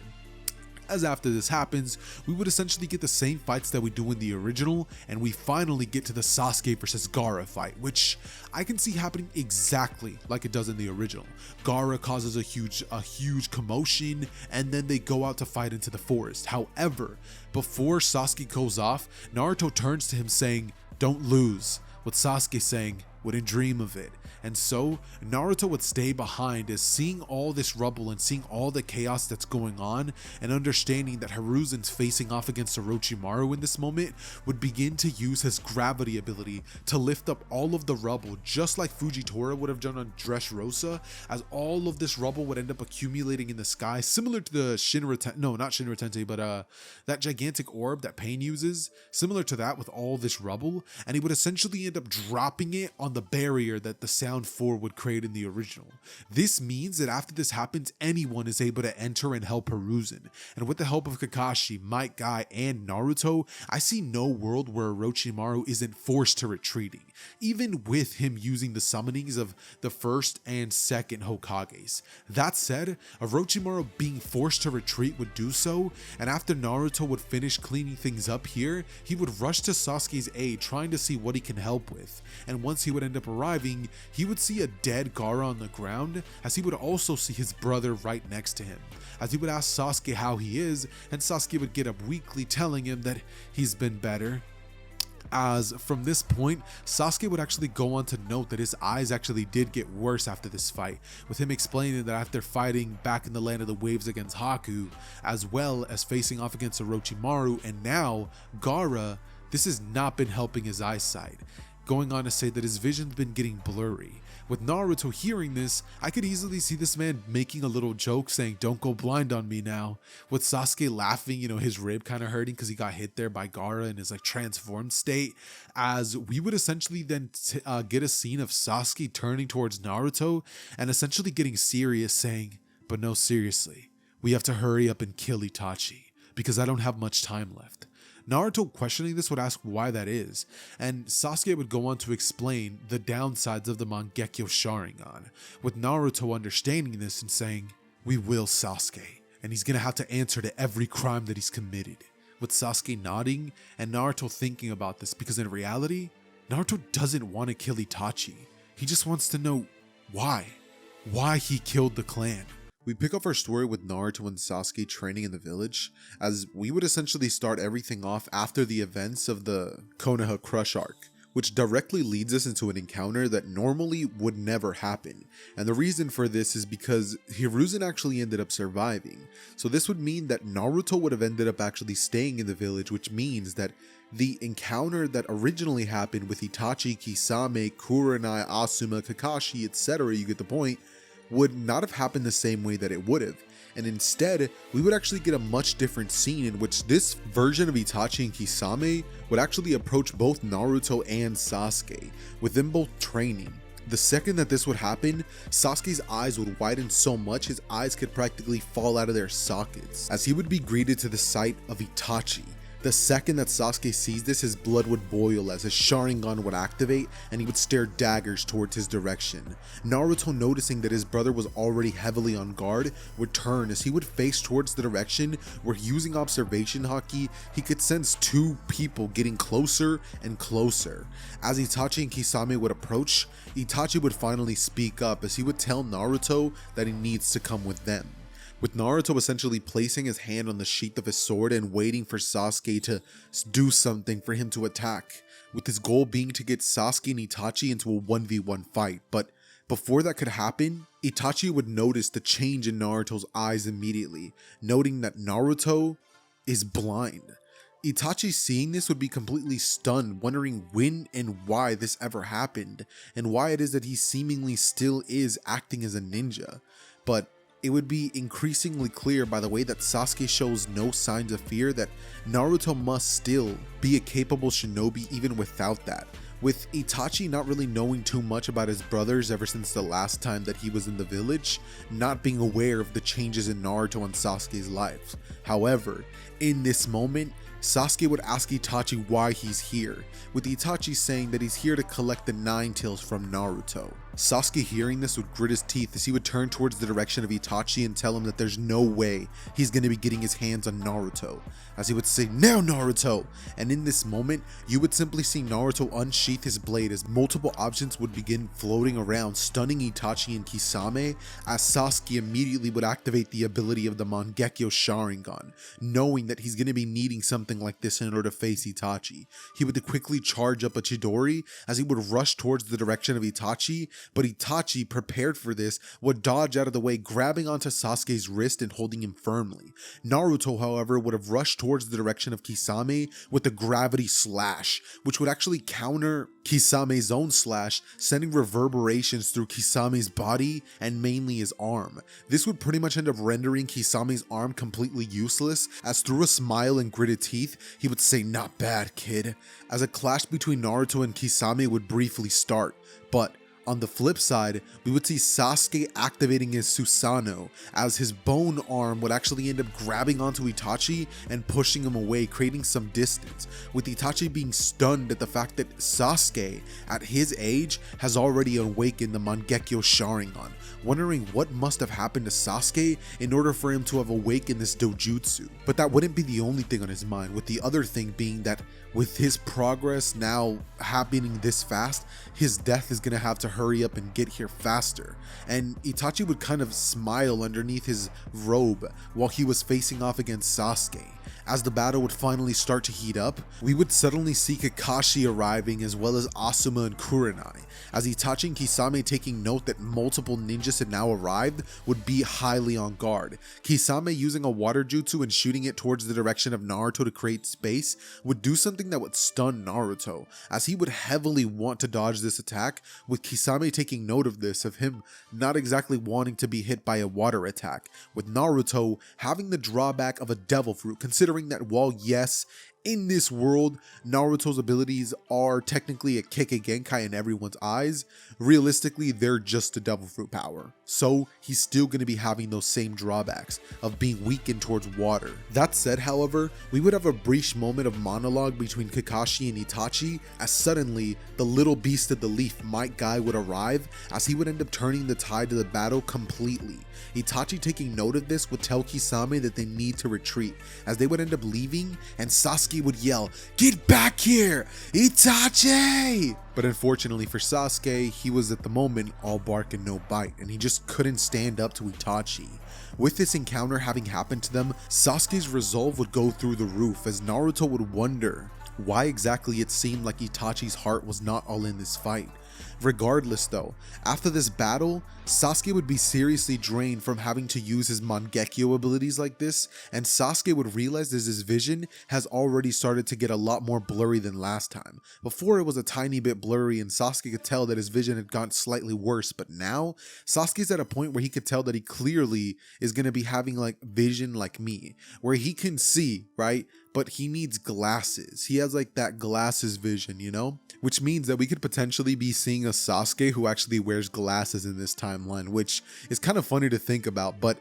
As after this happens, we would essentially get the same fights that we do in the original, and we finally get to the Sasuke versus Gaara fight, which I can see happening exactly like it does in the original. Gaara causes a huge commotion, and then they go out to fight into the forest. However, before Sasuke goes off, Naruto turns to him saying, "Don't lose," with Sasuke saying, "Wouldn't dream of it." And so Naruto would stay behind, as seeing all this rubble and seeing all the chaos that's going on, and understanding that Hiruzen's facing off against Orochimaru in this moment, would begin to use his gravity ability to lift up all of the rubble, just like Fujitora would have done on Dressrosa, as all of this rubble would end up accumulating in the sky, similar to the not Shinra Tensei, but that gigantic orb that Pain uses, similar to that with all this rubble, and he would essentially end up dropping it on the barrier that the Sound 4 would create in the original. This means that after this happens, anyone is able to enter and help Hiruzen, and with the help of Kakashi, Might Guy, and Naruto, I see no world where Orochimaru isn't forced to retreating, even with him using the summonings of the first and second Hokages. That said, Orochimaru being forced to retreat would do so, and after Naruto would finish cleaning things up here, he would rush to Sasuke's aid, trying to see what he can help with, and once he would end up arriving, he would see a dead Gaara on the ground, as he would also see his brother right next to him, as he would ask Sasuke how he is, and Sasuke would get up weakly telling him that he's been better. As from this point, Sasuke would actually go on to note that his eyes actually did get worse after this fight, with him explaining that after fighting back in the land of the waves against Haku, as well as facing off against Orochimaru and now Gaara, this has not been helping his eyesight, going on to say that his vision's been getting blurry. With Naruto hearing this, I could easily see this man making a little joke saying, "Don't go blind on me now," with Sasuke laughing, you know, his rib kind of hurting because he got hit there by Gaara in his like transformed state, as we would essentially then get a scene of Sasuke turning towards Naruto and essentially getting serious, saying, "But no, seriously, we have to hurry up and kill Itachi because I don't have much time left." Naruto, questioning this, would ask why that is, and Sasuke would go on to explain the downsides of the Mangekyo Sharingan, with Naruto understanding this and saying, "We will, Sasuke, and he's gonna have to answer to every crime that he's committed," with Sasuke nodding and Naruto thinking about this, because in reality, Naruto doesn't want to kill Itachi. He just wants to know why he killed the clan. We pick up our story with Naruto and Sasuke training in the village, as we would essentially start everything off after the events of the Konoha Crush arc, which directly leads us into an encounter that normally would never happen. And the reason for this is because Hiruzen actually ended up surviving. So this would mean that Naruto would have ended up actually staying in the village, which means that the encounter that originally happened with Itachi, Kisame, Kurenai, Asuma, Kakashi, etc., you get the point, would not have happened the same way that it would have, and instead we would actually get a much different scene in which this version of Itachi and Kisame would actually approach both Naruto and Sasuke, with them both training, The second that this would happen, Sasuke's eyes would widen so much his eyes could practically fall out of their sockets, as he would be greeted to the sight of Itachi. The second that Sasuke sees this, his blood would boil as his Sharingan would activate and he would stare daggers towards his direction. Naruto, noticing that his brother was already heavily on guard, would turn as he would face towards the direction where, using observation haki, he could sense two people getting closer and closer. As Itachi and Kisame would approach, Itachi would finally speak up as he would tell Naruto that he needs to come with them, with Naruto essentially placing his hand on the sheath of his sword and waiting for Sasuke to do something for him to attack, with his goal being to get Sasuke and Itachi into a 1v1 fight. But before that could happen, Itachi would notice the change in Naruto's eyes immediately, noting that Naruto is blind. Itachi, seeing this, would be completely stunned, wondering when and why this ever happened, and why it is that he seemingly still is acting as a ninja. But it would be increasingly clear by the way that Sasuke shows no signs of fear that Naruto must still be a capable shinobi even without that, with Itachi not really knowing too much about his brothers ever since the last time that he was in the village, not being aware of the changes in Naruto and Sasuke's lives. However, in this moment, Sasuke would ask Itachi why he's here, with Itachi saying that he's here to collect the 9 tails from Naruto. Sasuke, hearing this, would grit his teeth as he would turn towards the direction of Itachi and tell him that there's no way he's going to be getting his hands on Naruto, as he would say, "Now Naruto!" And in this moment, you would simply see Naruto unsheath his blade as multiple options would begin floating around, stunning Itachi and Kisame, as Sasuke immediately would activate the ability of the Mangekyo Sharingan, knowing that he's going to be needing something like this in order to face Itachi. He would quickly charge up a Chidori as he would rush towards the direction of Itachi, but Itachi, prepared for this, would dodge out of the way, grabbing onto Sasuke's wrist and holding him firmly. Naruto, however, would have rushed towards the direction of Kisame with the gravity slash, which would actually counter Kisame's own slash, sending reverberations through Kisame's body and mainly his arm. This would pretty much end up rendering Kisame's arm completely useless, as through a smile and gritted teeth, he would say, "Not bad, kid," as a clash between Naruto and Kisame would briefly start. But on the flip side, we would see Sasuke activating his Susanoo, as his bone arm would actually end up grabbing onto Itachi and pushing him away, creating some distance, with Itachi being stunned at the fact that Sasuke, at his age, has already awakened the Mangekyo Sharingan, wondering what must have happened to Sasuke in order for him to have awakened this dojutsu. But that wouldn't be the only thing on his mind, with the other thing being that with his progress now happening this fast, his death is going to have to hurry up and get here faster. And Itachi would kind of smile underneath his robe while he was facing off against Sasuke. As the battle would finally start to heat up, we would suddenly see Kakashi arriving, as well as Asuma and Kurenai, as Itachi and Kisame, taking note that multiple ninjas had now arrived, would be highly on guard. Kisame, using a water jutsu and shooting it towards the direction of Naruto to create space, would do something that would stun Naruto, as he would heavily want to dodge this attack, with Kisame taking note of this, of him not exactly wanting to be hit by a water attack, with Naruto having the drawback of a devil fruit, considering that while yes, in this world, Naruto's abilities are technically a Kekkei Genkai in everyone's eyes, realistically they're just a devil fruit power. So he's still going to be having those same drawbacks of being weakened towards water. That said, however, we would have a brief moment of monologue between Kakashi and Itachi, as suddenly the little beast of the leaf, Might Guy, would arrive, as he would end up turning the tide of the battle completely. Itachi, taking note of this, would tell Kisame that they need to retreat, as they would end up leaving, and Sasuke would yell, "Get back here, Itachi!" But unfortunately for Sasuke, he was at the moment all bark and no bite, and he just couldn't stand up to Itachi. With this encounter having happened to them, Sasuke's resolve would go through the roof, as Naruto would wonder why exactly it seemed like Itachi's heart was not all in this fight. Regardless though, after this battle, Sasuke would be seriously drained from having to use his Mangekyo abilities like this, and Sasuke would realize that his vision has already started to get a lot more blurry than last time. Before, it was a tiny bit blurry and Sasuke could tell that his vision had gotten slightly worse, but now Sasuke's at a point where he could tell that he clearly is going to be having like vision like me, where he can see, right, but he needs glasses. He has like that glasses vision, you know? Which means that we could potentially be seeing a Sasuke who actually wears glasses in this timeline, which is kind of funny to think about. But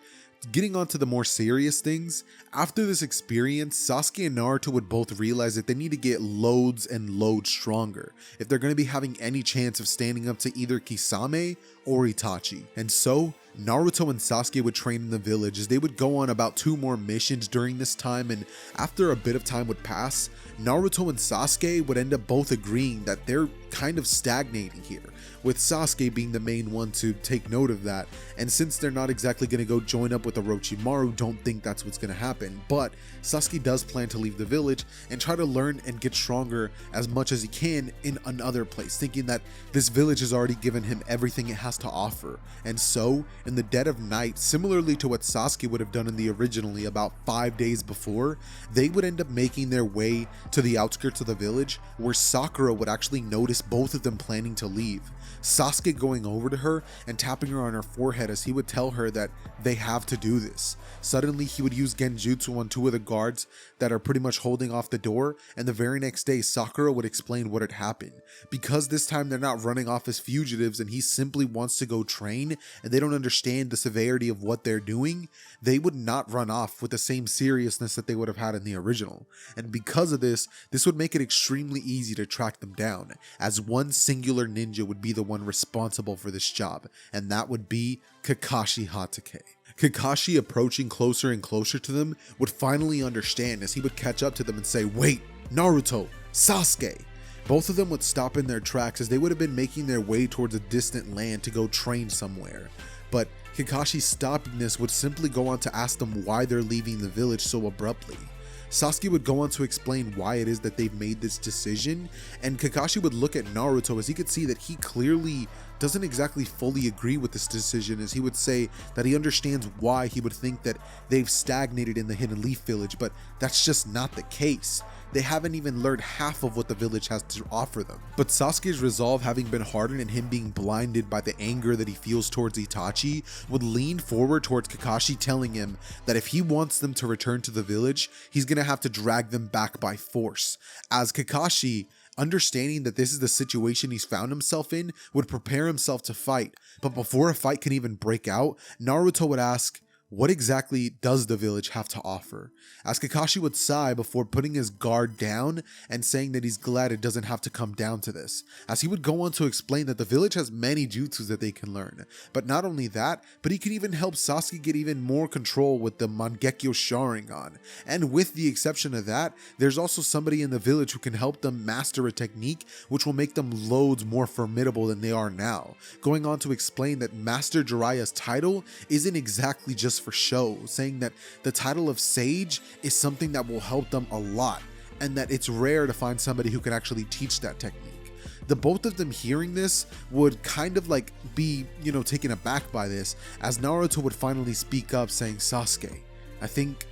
getting on to the more serious things, after this experience, Sasuke and Naruto would both realize that they need to get loads and loads stronger if they're going to be having any chance of standing up to either Kisame or Itachi. And so, Naruto and Sasuke would train in the village as they would go on about 2 more missions during this time, and after a bit of time would pass, Naruto and Sasuke would end up both agreeing that they're kind of stagnating here, with Sasuke being the main one to take note of that. And since they're not exactly going to go join up with Orochimaru, don't think that's what's going to happen, but Sasuke does plan to leave the village and try to learn and get stronger as much as he can in another place, thinking that this village has already given him everything it has to offer. And so, in the dead of night, similarly to what Sasuke would have done in the originally about 5 days before, they would end up making their way to the outskirts of the village, where Sakura would actually notice both of them planning to leave. Sasuke going over to her and tapping her on her forehead as he would tell her that they have to do this. Suddenly, he would use Genjutsu on 2 of the guards that are pretty much holding off the door, and the very next day, Sakura would explain what had happened. Because this time they're not running off as fugitives and he simply wants to go train, and they don't understand the severity of what they're doing, they would not run off with the same seriousness that they would have had in the original. And because of this would make it extremely easy to track them down, as one singular ninja would be the one responsible for this job, and that would be Kakashi Hatake. Kakashi, approaching closer and closer to them, would finally understand as he would catch up to them and say, "Wait, Naruto, Sasuke." Both of them would stop in their tracks as they would have been making their way towards a distant land to go train somewhere. But Kakashi stopping this would simply go on to ask them why they're leaving the village so abruptly. Sasuke would go on to explain why it is that they've made this decision, and Kakashi would look at Naruto as he could see that he clearly doesn't exactly fully agree with this decision, as he would say that he understands why he would think that they've stagnated in the Hidden Leaf Village, but that's just not the case. They haven't even learned half of what the village has to offer them. But Sasuke's resolve having been hardened and him being blinded by the anger that he feels towards Itachi would lean forward towards Kakashi, telling him that if he wants them to return to the village, he's gonna have to drag them back by force. As Kakashi, understanding that this is the situation he's found himself in, would prepare himself to fight. But before a fight can even break out, Naruto would ask, what exactly does the village have to offer? As Kakashi would sigh before putting his guard down and saying that he's glad it doesn't have to come down to this, as he would go on to explain that the village has many jutsus that they can learn. But not only that, but he can even help Sasuke get even more control with the Mangekyo Sharingan. And with the exception of that, there's also somebody in the village who can help them master a technique which will make them loads more formidable than they are now. Going on to explain that Master Jiraiya's title isn't exactly just for show, saying that the title of Sage is something that will help them a lot, and that it's rare to find somebody who can actually teach that technique. The both of them hearing this would kind of like be, taken aback by this, as Naruto would finally speak up saying, "Sasuke, I think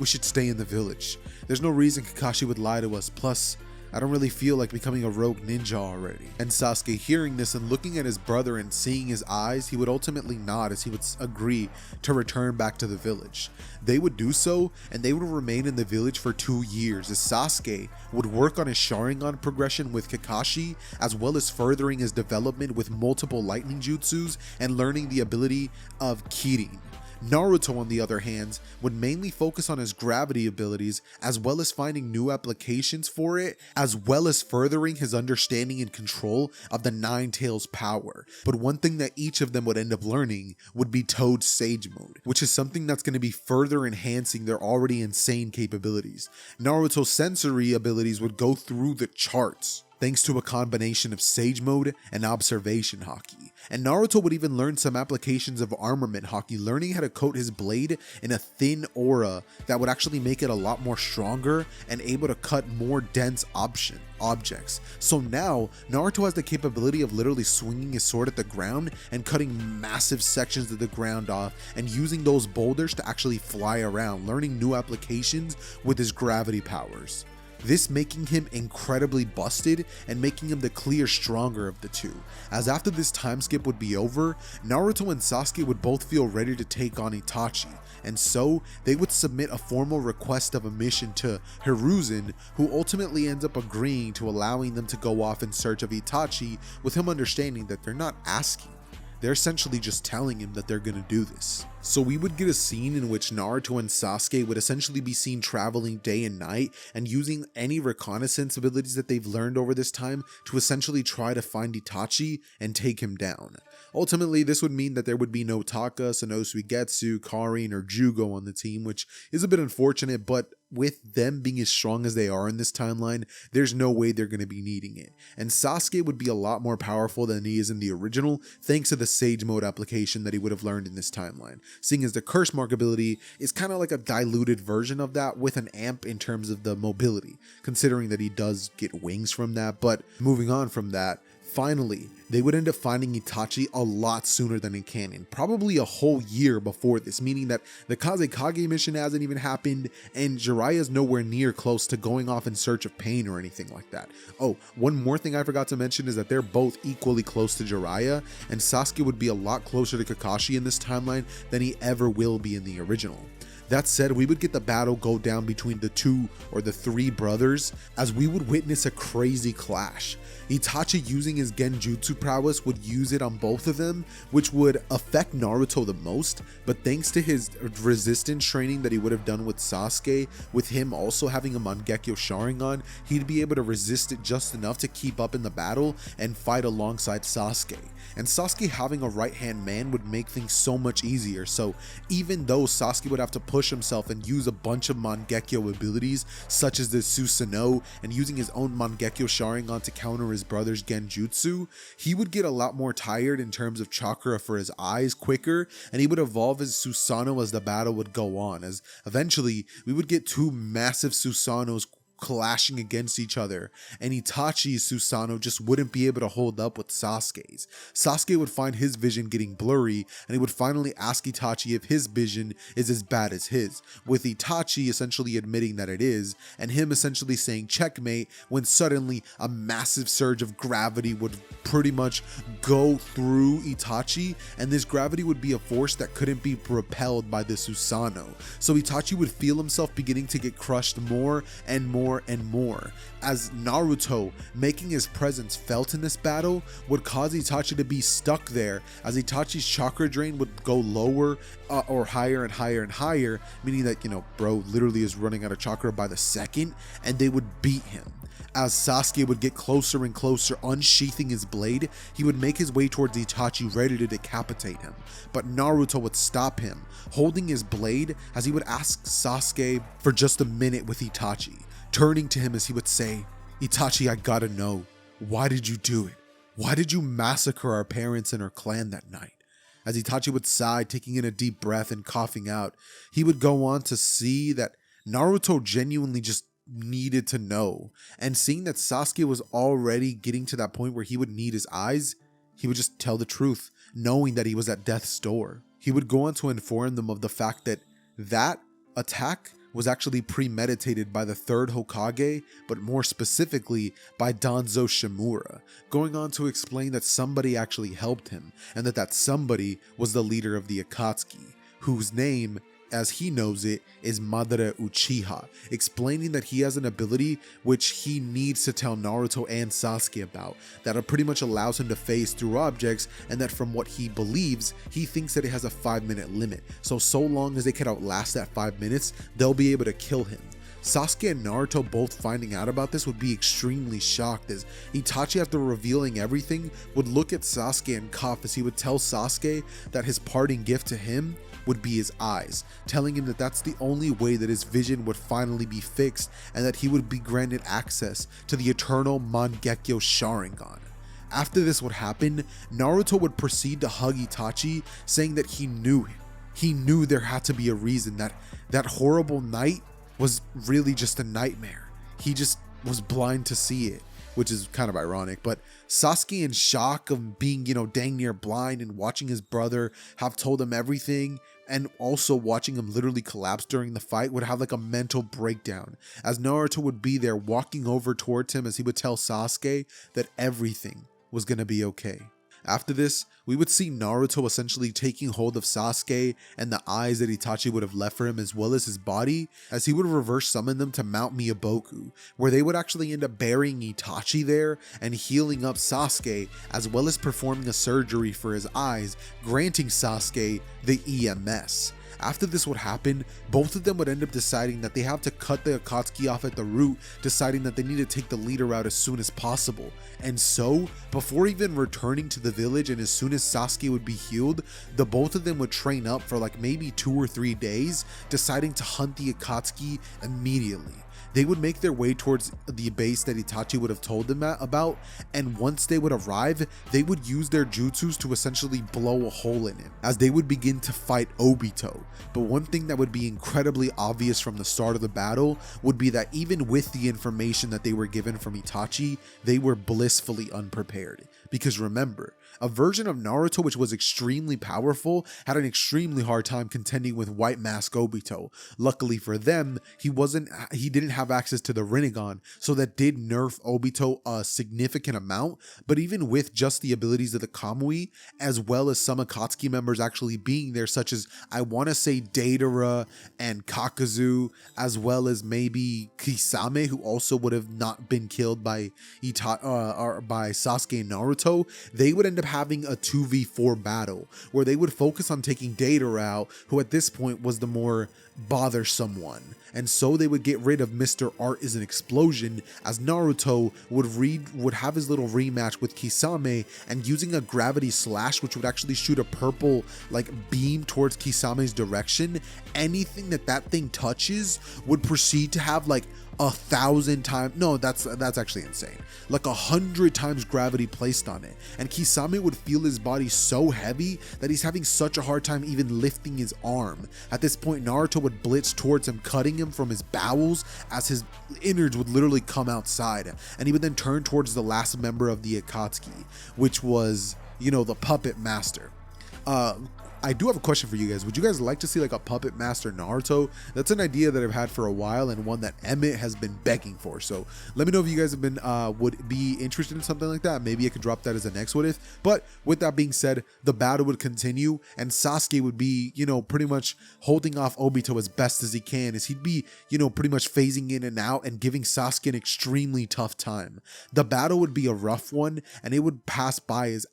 we should stay in the village. There's no reason Kakashi would lie to us, plus I don't really feel like becoming a rogue ninja already." And Sasuke hearing this and looking at his brother and seeing his eyes, he would ultimately nod as he would agree to return back to the village. They would do so, and they would remain in the village for 2 years, as Sasuke would work on his Sharingan progression with Kakashi, as well as furthering his development with multiple lightning jutsus and learning the ability of Kirin. Naruto, on the other hand, would mainly focus on his gravity abilities, as well as finding new applications for it, as well as furthering his understanding and control of the Nine Tails power. But one thing that each of them would end up learning would be Toad's Sage Mode, which is something that's going to be further enhancing their already insane capabilities. Naruto's sensory abilities would go through the charts, thanks to a combination of Sage Mode and Observation Haki. And Naruto would even learn some applications of Armament Haki, learning how to coat his blade in a thin aura that would actually make it a lot more stronger and able to cut more dense objects. So now, Naruto has the capability of literally swinging his sword at the ground and cutting massive sections of the ground off, and using those boulders to actually fly around, learning new applications with his gravity powers. this making him incredibly busted and making him the clear stronger of the two, as after this time skip would be over, Naruto and Sasuke would both feel ready to take on Itachi, and so they would submit a formal request of a mission to Hiruzen, who ultimately ends up agreeing to allowing them to go off in search of Itachi, with him understanding that they're not asking. They're essentially just telling him that they're gonna do this. So we would get a scene in which Naruto and Sasuke would essentially be seen traveling day and night and using any reconnaissance abilities that they've learned over this time to essentially try to find Itachi and take him down. Ultimately, this would mean that there would be no Taka, Sanosuke Getsu, Karin, or Jugo on the team, which is a bit unfortunate, but with them being as strong as they are in this timeline, there's no way they're going to be needing it. And Sasuke would be a lot more powerful than he is in the original, thanks to the Sage Mode application that he would have learned in this timeline, seeing as the Curse Mark ability is kind of like a diluted version of that with an amp in terms of the mobility, considering that he does get wings from that. But moving on from that, finally, they would end up finding Itachi a lot sooner than in canon, probably a whole year before this, meaning that the Kazekage mission hasn't even happened and Jiraiya's nowhere near close to going off in search of pain or anything like that. Oh, one more thing I forgot to mention is that they're both equally close to Jiraiya, and Sasuke would be a lot closer to Kakashi in this timeline than he ever will be in the original. That said, we would get the battle go down between the two or the three brothers, as we would witness a crazy clash. Itachi, using his genjutsu prowess, would use it on both of them, which would affect Naruto the most, but thanks to his resistance training that he would have done with Sasuke, with him also having a Mangekyo Sharingan, he'd be able to resist it just enough to keep up in the battle and fight alongside Sasuke. And Sasuke having a right-hand man would make things so much easier, so even though Sasuke would have to push himself and use a bunch of Mangekyo abilities, such as the Susanoo, and using his own Mangekyo Sharingan to counter his brother's Genjutsu, he would get a lot more tired in terms of chakra for his eyes quicker, and he would evolve his Susanoo as the battle would go on, as eventually we would get two massive Susanoos clashing against each other, and Itachi's Susanoo just wouldn't be able to hold up with Sasuke's. Sasuke would find his vision getting blurry, and he would finally ask Itachi if his vision is as bad as his, with Itachi essentially admitting that it is, and him essentially saying checkmate, when suddenly a massive surge of gravity would pretty much go through Itachi, and this gravity would be a force that couldn't be repelled by the Susanoo. So Itachi would feel himself beginning to get crushed more and more and more, as Naruto, making his presence felt in this battle, would cause Itachi to be stuck there, as Itachi's chakra drain would go lower or higher and higher and higher, meaning that, bro literally is running out of chakra by the second, and they would beat him. As Sasuke would get closer and closer, unsheathing his blade, he would make his way towards Itachi, ready to decapitate him. But Naruto would stop him, holding his blade, as he would ask Sasuke for just a minute with Itachi, turning to him as he would say, "Itachi, I gotta know, why did you do it? Why did you massacre our parents and our clan that night?" As Itachi would sigh, taking in a deep breath and coughing out, he would go on to see that Naruto genuinely just needed to know, and seeing that Sasuke was already getting to that point where he would need his eyes, he would just tell the truth, knowing that he was at death's door. He would go on to inform them of the fact that that attack was actually premeditated by the third Hokage, but more specifically by Danzo Shimura, going on to explain that somebody actually helped him, and that somebody was the leader of the Akatsuki, whose name, as he knows it, is Madara Uchiha, explaining that he has an ability which he needs to tell Naruto and Sasuke about, that pretty much allows him to phase through objects, and that from what he believes, he thinks that it has a 5-minute limit, so long as they can outlast that 5 minutes, they'll be able to kill him. Sasuke and Naruto both finding out about this would be extremely shocked, as Itachi, after revealing everything, would look at Sasuke and cough as he would tell Sasuke that his parting gift to him would be his eyes, telling him that that's the only way that his vision would finally be fixed, and that he would be granted access to the eternal Mangekyo Sharingan. After this would happen, Naruto would proceed to hug Itachi, saying that he knew him. He knew there had to be a reason, that horrible night was really just a nightmare. He just was blind to see it, which is kind of ironic. But Sasuke, in shock of being, dang near blind and watching his brother have told him everything, and also watching him literally collapse during the fight, would have like a mental breakdown, as Naruto would be there walking over towards him as he would tell Sasuke that everything was gonna be okay. After this, we would see Naruto essentially taking hold of Sasuke and the eyes that Itachi would have left for him, as well as his body, as he would reverse summon them to Mount Miyaboku, where they would actually end up burying Itachi there and healing up Sasuke, as well as performing a surgery for his eyes, granting Sasuke the EMS. After this would happen, both of them would end up deciding that they have to cut the Akatsuki off at the root, deciding that they need to take the leader out as soon as possible. And so, before even returning to the village and as soon as Sasuke would be healed, the both of them would train up for like maybe 2 or 3 days, deciding to hunt the Akatsuki immediately. They would make their way towards the base that Itachi would have told them about, and once they would arrive, they would use their jutsus to essentially blow a hole in it, as they would begin to fight Obito. But one thing that would be incredibly obvious from the start of the battle would be that even with the information that they were given from Itachi, they were blissfully unprepared. Because remember, a version of Naruto which was extremely powerful had an extremely hard time contending with White Mask Obito. Luckily for them, he didn't have access to the Rinnegan, so that did nerf Obito a significant amount. But even with just the abilities of the Kamui, as well as some Akatsuki members actually being there, such as I want to say Deidara and Kakazu, as well as maybe Kisame, who also would have not been killed by by Sasuke and Naruto, they would end up having a 2v4 battle where they would focus on taking Deidara out, who at this point was the more bothersome one. And so they would get rid of Mr. Art is an Explosion, as Naruto would have his little rematch with Kisame, and using a gravity slash, which would actually shoot a purple like beam towards Kisame's direction, anything that thing touches would proceed to have like 1,000 times, no, that's actually insane, like 100 times gravity placed on it. And Kisame would feel his body so heavy that he's having such a hard time even lifting his arm. At this point, Naruto would blitz towards him, cutting him from his bowels as his innards would literally come outside, and he would then turn towards the last member of the Akatsuki, which was, you know, the puppet master. I do have a question for you guys. Would you guys like to see like a puppet master Naruto? That's an idea that I've had for a while, and one that Emmett has been begging for. So let me know if you guys have been would be interested in something like that. Maybe I could drop that as a next what if. But with that being said, the battle would continue, and Sasuke would be, you know, pretty much holding off Obito as best as he can, as he'd be, you know, pretty much phasing in and out and giving Sasuke an extremely tough time. The battle would be a rough one, and it would pass by as,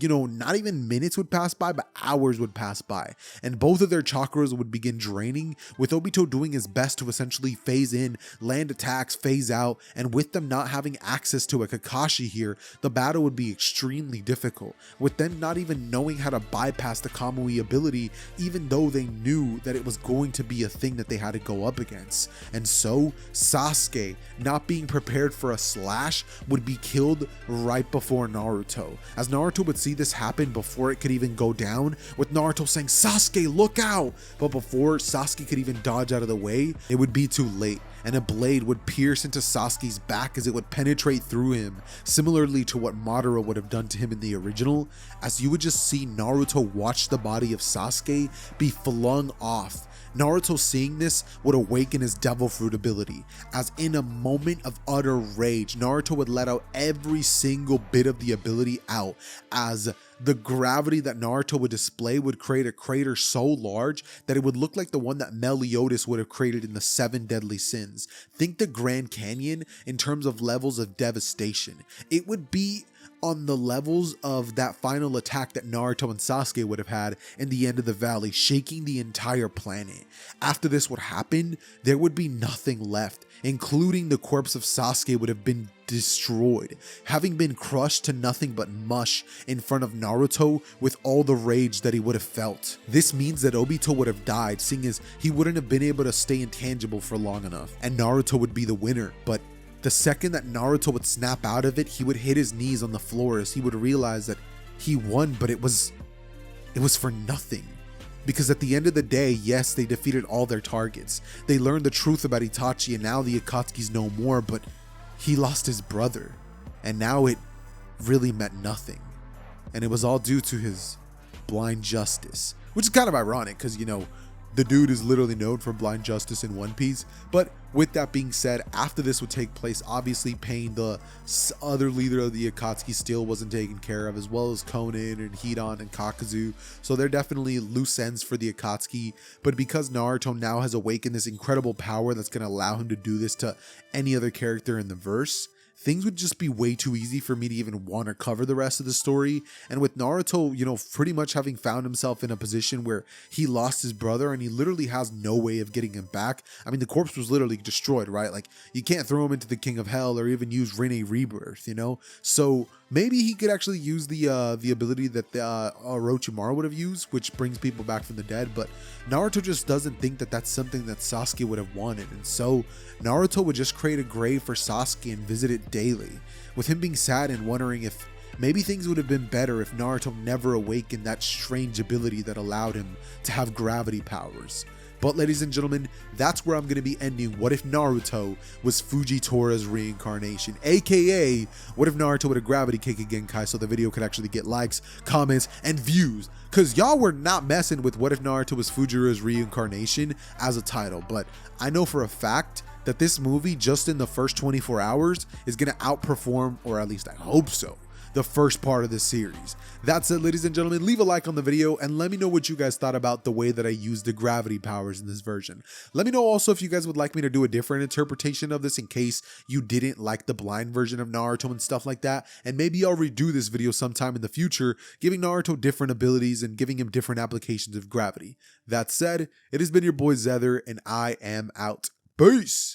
you know, not even minutes would pass by, but hours would pass by, and both of their chakras would begin draining, with Obito doing his best to essentially phase in, land attacks, phase out, and with them not having access to a Kakashi here, the battle would be extremely difficult, with them not even knowing how to bypass the Kamui ability, even though they knew that it was going to be a thing that they had to go up against. And so Sasuke, not being prepared for a slash, would be killed right before Naruto, as Naruto would see this happen before it could even go down, with Naruto saying, "Sasuke, look out!" But before Sasuke could even dodge out of the way, it would be too late, and a blade would pierce into Sasuke's back as it would penetrate through him, similarly to what Madara would have done to him in the original, as you would just see Naruto watch the body of Sasuke be flung off. Naruto, seeing this, would awaken his devil fruit ability, as in a moment of utter rage, Naruto would let out every single bit of the ability out, as the gravity that Naruto would display would create a crater so large that it would look like the one that Meliodas would have created in the 7 Deadly Sins. Think the Grand Canyon in terms of levels of devastation. It would be on the levels of that final attack that Naruto and Sasuke would have had in the end of the valley, shaking the entire planet. After this would happen, there would be nothing left, including the corpse of Sasuke would have been destroyed, having been crushed to nothing but mush in front of Naruto with all the rage that he would have felt. This means that Obito would have died, seeing as he wouldn't have been able to stay intangible for long enough, and Naruto would be the winner. But the second that Naruto would snap out of it, he would hit his knees on the floor as he would realize that he won, but it was for nothing. Because at the end of the day, yes, they defeated all their targets. They learned the truth about Itachi, and now the Akatsuki's no more, but he lost his brother, and now it really meant nothing. And it was all due to his blind justice, which is kind of ironic because, the dude is literally known for blind justice in One Piece. But with that being said, after this would take place, obviously Pain, the other leader of the Akatsuki, still wasn't taken care of, as well as Conan and Hidan and Kakuzu. So they're definitely loose ends for the Akatsuki. But because Naruto now has awakened this incredible power that's going to allow him to do this to any other character in the verse, things would just be way too easy for me to even want to cover the rest of the story. And with Naruto, pretty much having found himself in a position where he lost his brother and he literally has no way of getting him back. I mean, the corpse was literally destroyed, right? Like, you can't throw him into the King of Hell or even use Rinne Rebirth, So maybe he could actually use the ability that the Orochimaru would have used, which brings people back from the dead. But Naruto just doesn't think that that's something that Sasuke would have wanted. And so Naruto would just create a grave for Sasuke and visit it daily, with him being sad and wondering if maybe things would have been better if Naruto never awakened that strange ability that allowed him to have gravity powers. But ladies and gentlemen, that's where I'm going to be ending What If Naruto was Fujitori's reincarnation, aka what if Naruto would have gravity Kekkei Genkai so the video could actually get likes, comments, and views. Because y'all were not messing with What If Naruto was Fujitori's reincarnation as a title, but I know for a fact that this movie, just in the first 24 hours, is going to outperform, or at least I hope so, the first part of this series. That's it, ladies and gentlemen. Leave a like on the video and let me know what you guys thought about the way that I used the gravity powers in this version. Let me know also if you guys would like me to do a different interpretation of this in case you didn't like the blind version of Naruto and stuff like that. And maybe I'll redo this video sometime in the future, giving Naruto different abilities and giving him different applications of gravity. That said, it has been your boy Zether and I am out. Peace!